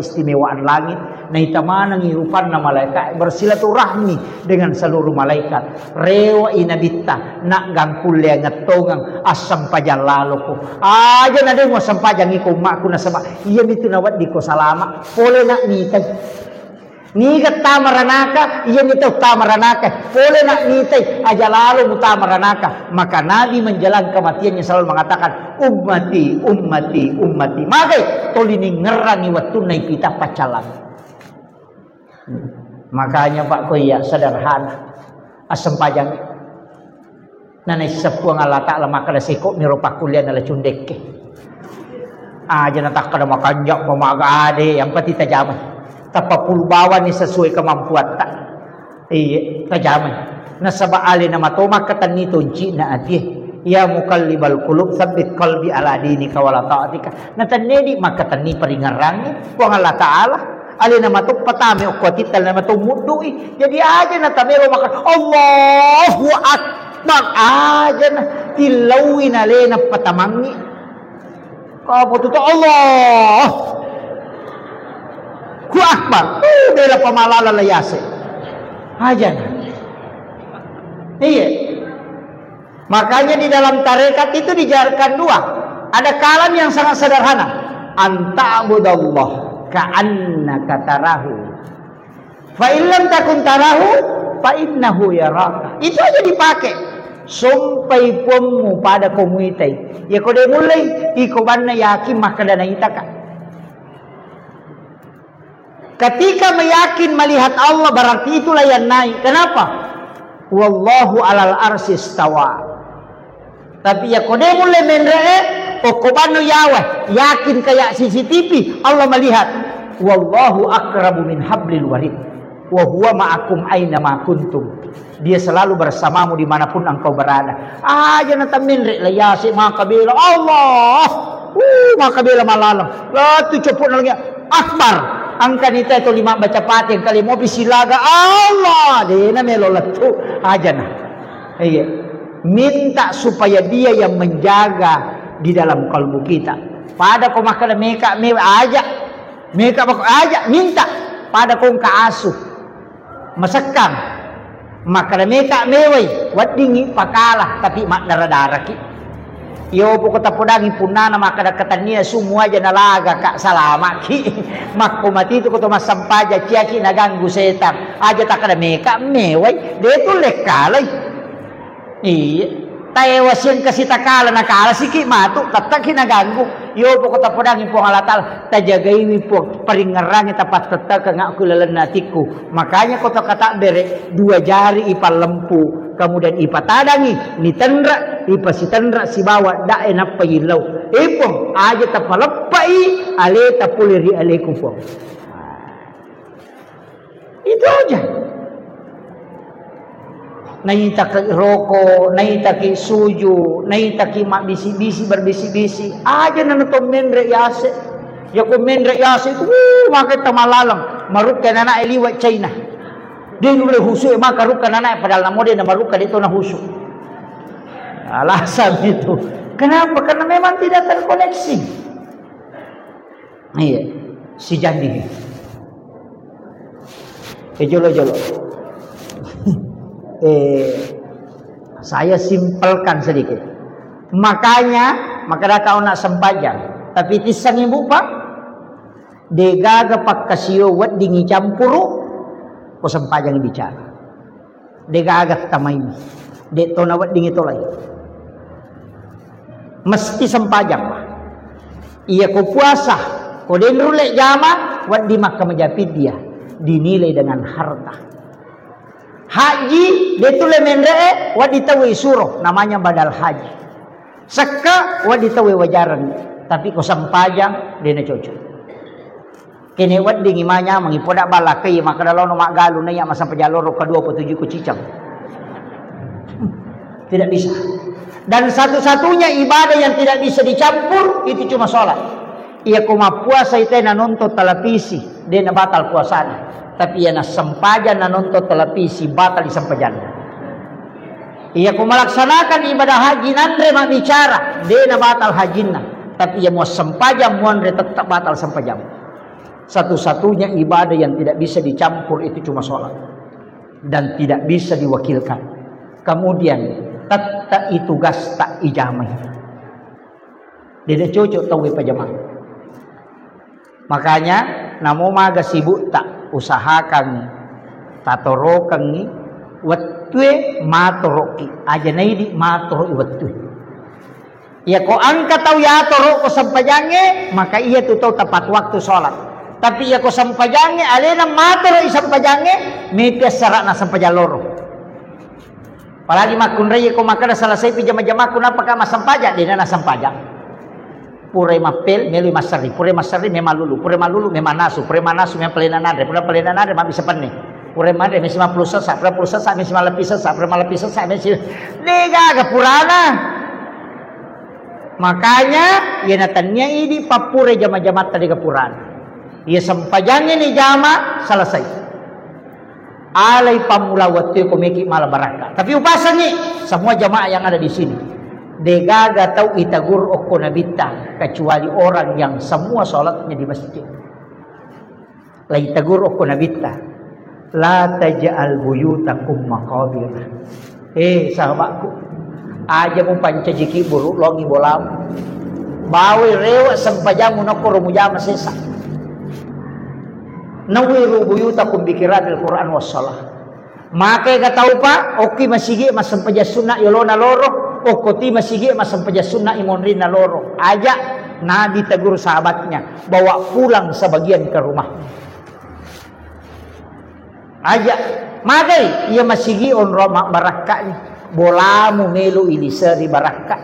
S2: langit ni tamanang irupan na malaikat bersilaturahmi dengan seluruh malaikat rewa inabita nak gangkulya ngatongang asam pajang lalo ko aja na din mo sampajang iko mak ko na sama iya nito nawat di ko salama pole nak mitag Ni kata maranaka, iya nitau tamaranaka. Boleh nak nitai aja lalu mutamaranaka. Maka Nabi menjelang kematiannya selalu mengatakan ummati, ummati, ummati. Maka tolini ngerangi waktu naik kita pacalan. Makanya Pak Koya sederhana. Asam pajang. Nanai sepuang Allah Ta'ala maka dah sekok miropak kuliah nala cundeke. Aja natak kada makanjak pemaga ade yang pati tajaman. Tapapul bawa ni sesuai kemampuan tak. Iya, tajaman. Nasaba ali nama toma katan ni tunci na ati. Ya mukallibal qulub tsabbit qalbi ala dinika wala ta'atika. Natanedi maka tani peringarangi wa Allah Ta'ala. Ali nama tu patame ukwati tal nama tu mudui. Jadi aja na tamero makan Allahu Akbar aja na tilawin ale na patamangi. Kau tu Allah Ku Akbar. Bela pamalala layase. Aja na. Iya. Makanya di dalam tarekat itu dijarkan dua. Ada kalam yang sangat sederhana. Anta'budallah ka'annaka tarahu. Fa illam takun tarahu fa innahu yaraka. Itu aja dipakai. Sampai pomu pada komunitai. Ya kode mulai ikobanna yakin maka dana itaka. Ketika meyakin melihat Allah berarti itulah yang naik. Kenapa? Wallahu alal arsy istawa. Tapi ya kode mulai menree okobanu yawa yakin kayak CCTV Allah melihat. Wallahu akrabu min hablil warid. Wa huwa ma'akum aina ma kuntum. Dia selalu bersamamu dimanapun engkau berada. Aja nata menree lah yasi maka bila Allah. Maka bila malalam. Lah tu ceput lagi akbar. Angka nita itu 5 baca pating kali mau bisilaga Allah dena melolatu aja nah. Iya. Minta supaya dia yang menjaga di dalam kalbu kita. Pada kau makan meka aja. Meka aja minta pada kau ka asuh. Masakan. Maka meka mewai wadingi pakalah tapi mak darah-darah ki. Yo pokok tapodangi punana maka dekatania semua aja nalaga kak salama ki mak mati itu koto mas sampaja ciaki naganggu setan aja tak ada meka mewai dia itu lekalai iya tayawasin kasih takala nakala siki matu tatak kinaganggu yo pokok tapodangi puang alatal tajagai po peringerangi tapat tetak ngaku lelenatiku makanya koto kata bere 2 jari ipal lempu kemudian ipa tadangi ni tendra ipa si tendra si bawa da enak payilau ipong aja tapalepai ale tapuliri alaikum pong itu aja naita ke roko naita ke suju naita ke mak bisi-bisi berbisi-bisi aja nanatom mendre yase ya ko mendre yase itu maka tamalalang marukkan anak eliwat China. Dia boleh husuk maka rukan anak padahal namo dia nama rukan itu na husuk. Alasan itu. Kenapa? Karena memang tidak terkoneksi. Iya, si jandi. Jolo. Saya simpelkan sedikit. Makanya maka kau nak sempajang, tapi tisang ibu pak degaga pak kasio wat dingi campuru ko sempajang bicara. Degaga tamay de to nawat dingi tolay. Mesti sempajang pak. Iya ko puasa, ko den rule jama wat di Makkah majapid dia dinilai dengan harta. Haji detule mendee wat ditawi suruh namanya badal haji. Seka wat ditawi wajaran tapi ko sempajang dena cocok. Kini wat dingi manya mangipoda bala kay maka dalaw no magalu na ya masa pajaloro kedua po 7 ko cicang. Tidak bisa. Dan satu-satunya ibadah yang tidak bisa dicampur itu cuma sholat. Ia kuma puasa itu nanonton televisi dia na batal puasanya. Tapi ia na sempajan nanonton televisi batal di sempajan. Ia kuma laksanakan ibadah haji nandre mak bicara dia na batal hajinna. Tapi ia mau sempajan muandre tetap batal sempajan. Satu-satunya ibadah yang tidak bisa dicampur itu cuma sholat. Dan tidak bisa diwakilkan. Kemudian tata itu gas tak ijamah. Dia cocok tahu pajamah. Makanya namo maga sibuk tak usahakan tatorokan ni wattue matoroki aja naidi matoro iwattue. Ya ko angka tahu ya toro ko sampajange maka iya tu tahu tepat waktu sholat. Tapi ya ko sampajange alena matoro isampajange mepias sarana sampajaloro. Apalagi makun raya ko makana selesai pijama-jama kun apakah masampaja dina nasampaja. Pure mapel melu masari memalulu pure malulu memanasu pure manasu mepelenanade pure pelenanade ma bisa penne. Pure made mesi 50 sesa mesi malapisa sa pure malapisa sa mesi dega gapurana. Makanya ya natanya ini papure jama-jama tadi kepuran. Ya sampajangnya ni jama selesai. Alai pamula waktu komeki malah baraka. Tapi upasan nih semua jamaah yang ada di sini. Degaga tahu itagur okko nabita kecuali orang yang semua sholatnya di masjid. La itagur okko nabita. La taj'al buyutakum maqabir. Sahabatku. Aja mo pancajiki buru longi bolam bawi rewa sampajamu nokoro mujama sesa nawiru buyutakum bikiran al-Quran wassalah maka ga tau pa oki masigi masampaja sunna yolona loro okoti masigi masampaja sunna imonrina loro aja nabi tegur sahabatnya bawa pulang sebagian ke rumah aja maka ia masigi on roma barakanya bolamu melu ini seri baraka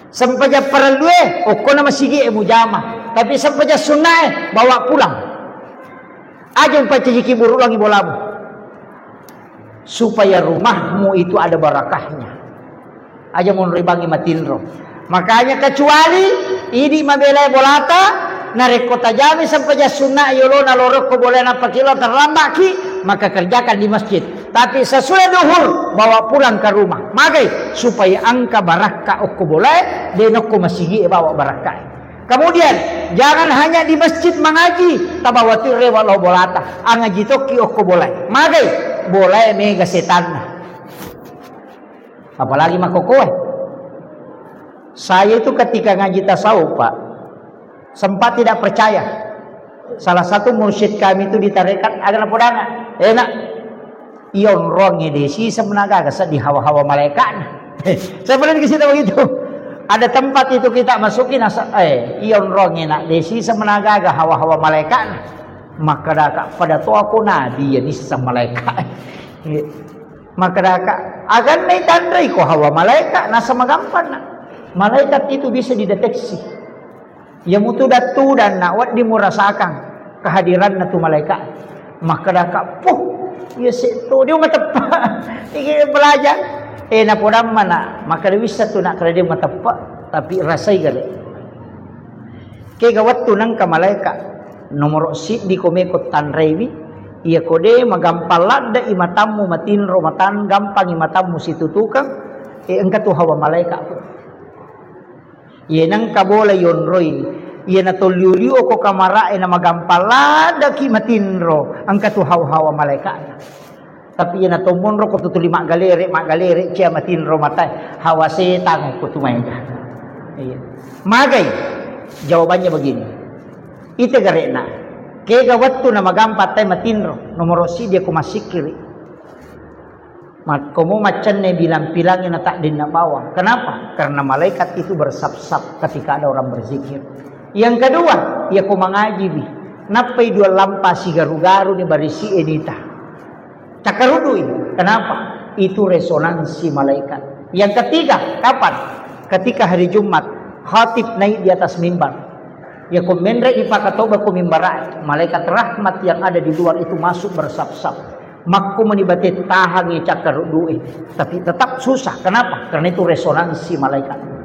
S2: sampaja perlue okona masigi mujama tapi sampaja sunnah bawa pulang aja umpaciki buru lagi bolamu supaya rumahmu itu ada barakahnya aja mun ribangi matinro makanya kecuali ini mabelai bolata nareko tajami sampaja sunnah yolona loroko boleh napa kilo terlambat ki maka kerjakan di masjid tapi sesudah duhur bawa pulang ke rumah magai supaya angka barakah okko boleh denokko masigi bawa barakah kemudian jangan hanya di masjid mengaji tabawati rewa lo bolata angaji toki okko boleh magai boleh mega setan apalagi makokoe saya itu ketika ngaji tasawuf Pak sempat tidak percaya salah satu mursyid kami itu ditarekat agak podana enak ion rongi desi semenaga kesat di hawa-hawa malaikat. Saya pernah ke situ begitu. Ada tempat itu kita masukin ion rongi nak desi semenaga ke hawa-hawa malaikat. Maka dak pada tu aku nabi ya ni sama malaikat. Maka dak agan nai tandai ko hawa malaikat na sama gampang nak. Malaikat itu bisa dideteksi. Ya mutu datu dan nak wat dimurasakan kehadiran natu malaikat. Maka dak ya situ dia matepak ingin belajar na podam mana maka dia bisa tu nak kerja matepak tapi rasai gale ke gawat tu nang ka malaikat nomor si di komeko tanrewi ia kode magampalad da imatamu matinro matan gampang imatamu situ tukang engka tu hawa malaikat ye nang ka bola yonroi ia na toliuliu ko kamara na magampalada ki matinro angka tu hawa malaikat tapi ia na tomonro ko tutuli mak galere cia matinro matai hawa setan ko tumainga iya magai jawabannya begini ite garena ke gawattu na magampat tay matinro nomor si dia ko masikiri komo macan ne bilang-bilangin na tak din na bawah kenapa karena malaikat itu bersap-sap ketika ada orang berzikir. Yang kedua, ia ko mangaji bi. Napai dua lampa si garu-garu ni barisi edita. Cakarudu ini. Kenapa? Itu resonansi malaikat. Yang ketiga, kapan? Ketika hari Jumat, khatib naik di atas mimbar. Ya ko mendre ipakatoba ko mimbarai. Malaikat rahmat yang ada di luar itu masuk bersap-sap. Makku menibati tahan cakarudu. Tapi tetap susah. Kenapa? Karena itu resonansi malaikat.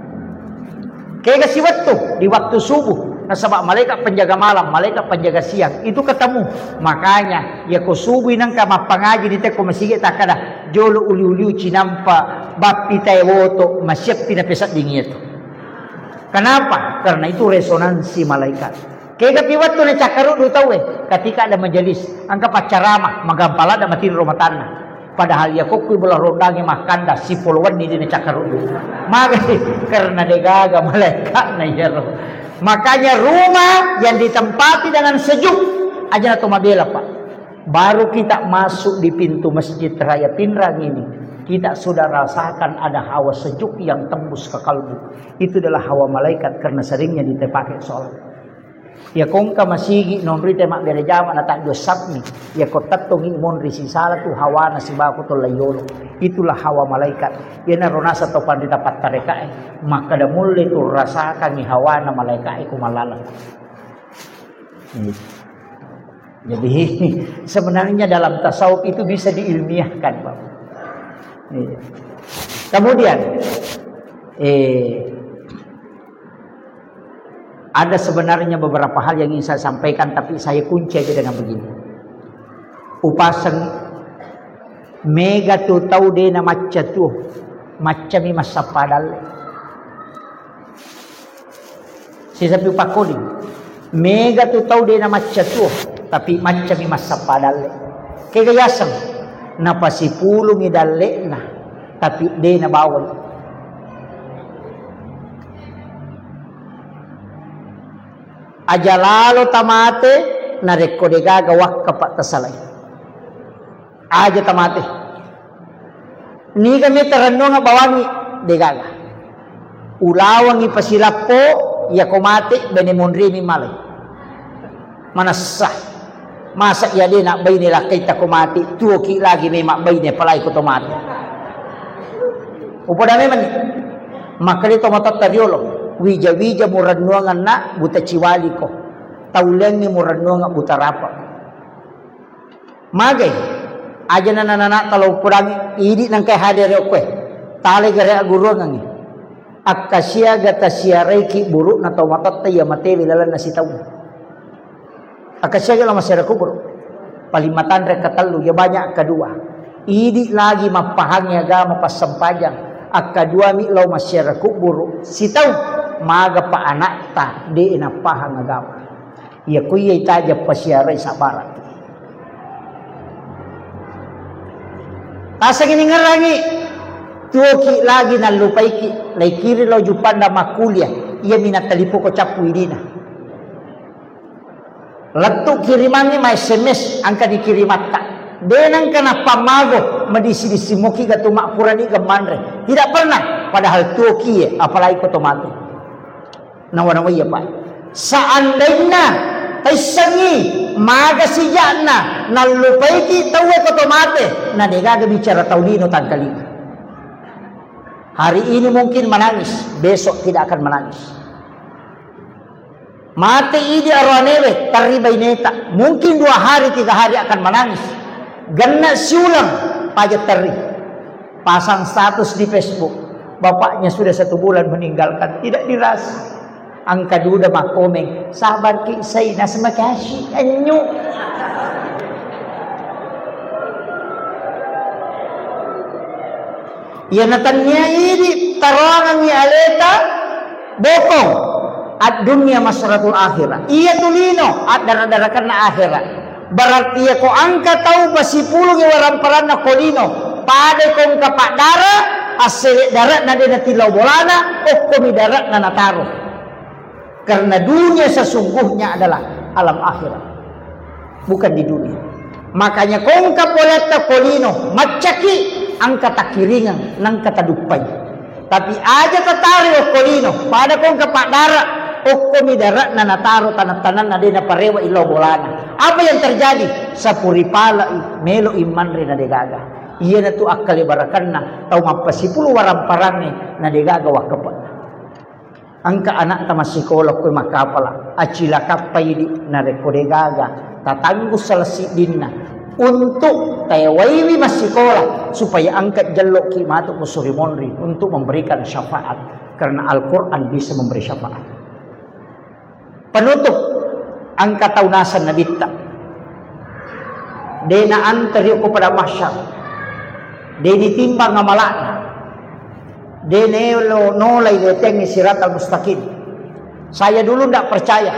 S2: Kaya kasi waktu di waktu subuh nasabak malaikat penjaga malam malaikat penjaga siang itu ketemu makanya ya ko subuh nang ka mapangaji dite ko masige takada jolo uli-uli cinampa bapi tay woto masyap pinapesat dingin itu kenapa karena itu resonansi malaikat kaya kapi waktu na cakaru du tahu ketika ada majelis angka pacarama magampala da matin romatanna padahal ya kokui bola rondangi makanda si polwan ni dina cakaru maka karena degaga malaikat na yaro makanya rumah yang ditempati dengan sejuk aja atau mabela Pak. Baru kita masuk di pintu Masjid Raya Pinrang ini, kita sudah rasakan ada hawa sejuk yang tembus ke kalbu. Itu adalah hawa malaikat karena seringnya dipakai sholat. Ya kongka masigi nonri temak bere jama na tak josapni. Ya kotatong mon risi sala tu hawa na si baku to layolo. Itulah hawa malaikat. Ya na ronasa to pandita patarekae. Maka da mulai tu rasakan ni hawa na malaikat kumalala. Jadi sebenarnya dalam tasawuf itu bisa diilmiahkan, Pak. Kemudian ada sebenarnya beberapa hal yang ingin saya sampaikan, tapi saya kunci aja dengan begini. Upasan mega tu tau de na macca tu macca mi masapadal. Sisapi pakoli mega tu tau de na macca tu tapi macam mi masapadal. Kagayasan napasipulong idalle na tapi de na bawal. Aja lalo tamate na rekode gagawak kapat tasalay. Aja tamate. Ni kami terano nga bawangi degaga. Ulawang ipasilapo ya komate benemonri mi malay. Manasah. Masa iya din nak bay nila kay takumati, tuki lagi may makbay niya palay ko tomate. Upo dami man, makalito matatariolo, wija muradnuangan na buta chiwali ko, taulang ni muradnuangan buta rapa. Magay, aja na nanana talaw purang idi ng kay hadere ko tali gare aguruangan ni. Akasya gata siya reiki buru na tomatatay mateli lalan na sitaw. Akasya lang masira kubur. Palimatan rek katalu ya banyak kedua. Idi lagi mapahang yaga mapasampajang. Akadua mi law masira kubur. Sitaw maga pa anak ta di inapahang agama. Ya kuya itaja pasyara sa barat. Tasang ini ngarangi tuoki lagi na lupaiki laikiri lo jupanda makulia ia minatalipo ko capu idina. Letu kirimannya may SMS angka dikirimatta. Denang kana pamago madisi-disimuki ka tumakpurani gamandre. Tidak pernah padahal tuoki apalagi ko tomate. Nawanaway ya Pak. Seandainya taisangi magasijana nalupaiki tawe ko tomate na degaga bicara taulino tangkali. Hari ini mungkin menangis, besok tidak akan menangis. Mati ini arwanewe taribay neta. Mungkin 2 hari 3 hari akan menangis. Gana siulang pajak tari. Pasang status di Facebook. Bapaknya sudah 1 bulan meninggalkan. Tidak dirasa. Ang kaduda makomeng. Sabar ki say nasa makasih. Anyo. Yanatanya ini tarangan ni aleta. Bokong. At dunia masyaratul akhirat. Iya tulino at daradarakan na akhirat. Berarti ko angka tahu pasipulong iwaramparan na kolino. Pada kong kapadara asli darat na din tilaw bolana o kumidarat na nataro. Karena dunia sesungguhnya adalah alam akhirat. Bukan di dunia. Makanya kong kapoleta kolino macaki angka takiringan nang katadupay. Tapi aja tatari o kolino pada kong kapadara o kumidarat na nataro tanat-tanan na din na parewa ilaw bolana. Apa yang terjadi? Sa puripala melo iman rin na degaga. Iya na to akkalibarakan na tau mapasipulu waramparang na degaga wakapan. Angka anak tamasikola ko makapala. Acila kapay di na rekodegaga. Tatanggus salasi din na. Untuk tayawaiwi masikola. Supaya angkat jalok kimato ko surimonri. Untuk memberikan syafaat. Karena Al-Quran bisa memberi syafaat. Penutup ang kataunasan na bitta. Dena anteriyo ko pada masyar. Deni timbang nga malana. Denelo nolay deteng ni sirat al-mustaqim. Saya dulu ndak percaya.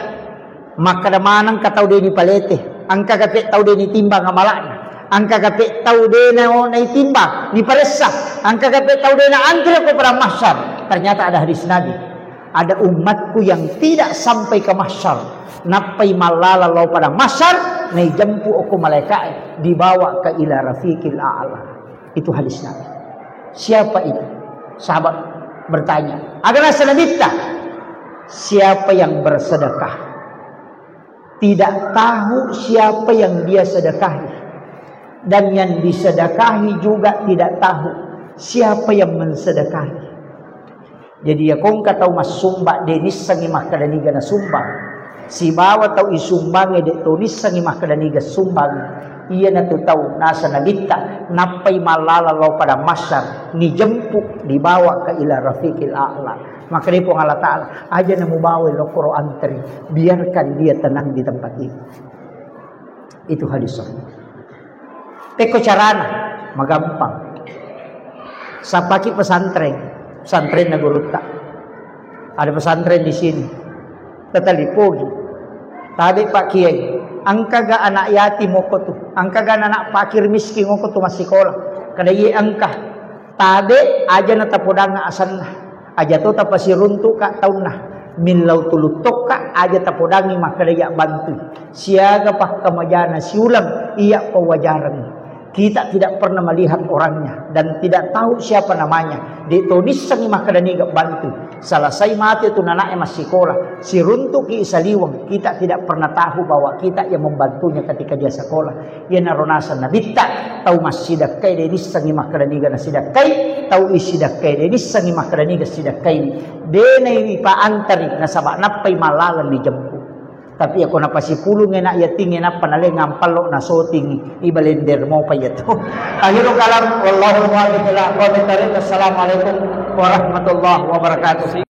S2: Maka damanang katau deni palete. Ang kagapit tau deni timbang nga malana. Ang kagapit tau dena na timbang ni paresa. Ang kagapit tau dena anteriyo ko pada masyar. Ternyata ada hadis Nabi. ada umatku yang tidak sampai ke mahsyar, napai malala law pada mahsyar, nai jempu aku malaikat dibawa ke ila rafiqil a'la. Itu hadis Nabi. Siapa itu? Sahabat bertanya, agana sanabita, siapa yang bersedekah tidak tahu siapa yang dia sedekahi, dan yang disedekahi juga tidak tahu siapa yang mensedekahi. Jadi ya kong katau mas sumba denis sangi makadaniga na sumbang, si bawa tau isumbang de tonis sangi makadaniga sumbang, iya na tahu nasa nagita napay malalaw pada masyar ni jempuk dibawa ke ila rafiqil a'la. Maka dia pun Allah Ta'ala aja na mubawi lo Quran teri, biarkan dia tenang di tempat itu. Itu hadis sahih. Teko carana magampang. Sa paki pesantren na guruta. Ada pesantren di sini. Tatalipogi. Tadi Pak Kiai, angkaga anak yatim mo ko tu. Angkaga anak pakir miskin mo ko tu masikola. Kada ye angka. Tadi aja na tapodanga asan na. Aja to tapasiruntu ka taun na. Milau tulutok ka aja tapodangi makadaya bantu. Siaga pa kamajana siulam iya pawajaran. Kita tidak pernah melihat orangnya dan tidak tahu siapa namanya. Ditulis sangi makadaniga bantu. Selesai mati itu nanaknya masih sekolah. Si runtuk ki isaliwang. Kita tidak pernah tahu bahwa kita yang membantunya ketika dia sekolah. Ia naronasan nabita. Tahu masih sidakai denis sangi makadaniga na sidakai. Tahu isidakai denis sangi makadaniga sidakai. Denay paantari na sabak napay malalan di jemput. Tapi ako napasipulong na yating na panalay ngampalo na soting ibalender mo pa yato. Ayun kalam wallahu a'lam. Assalamualaikum warahmatullahi wabarakatuh.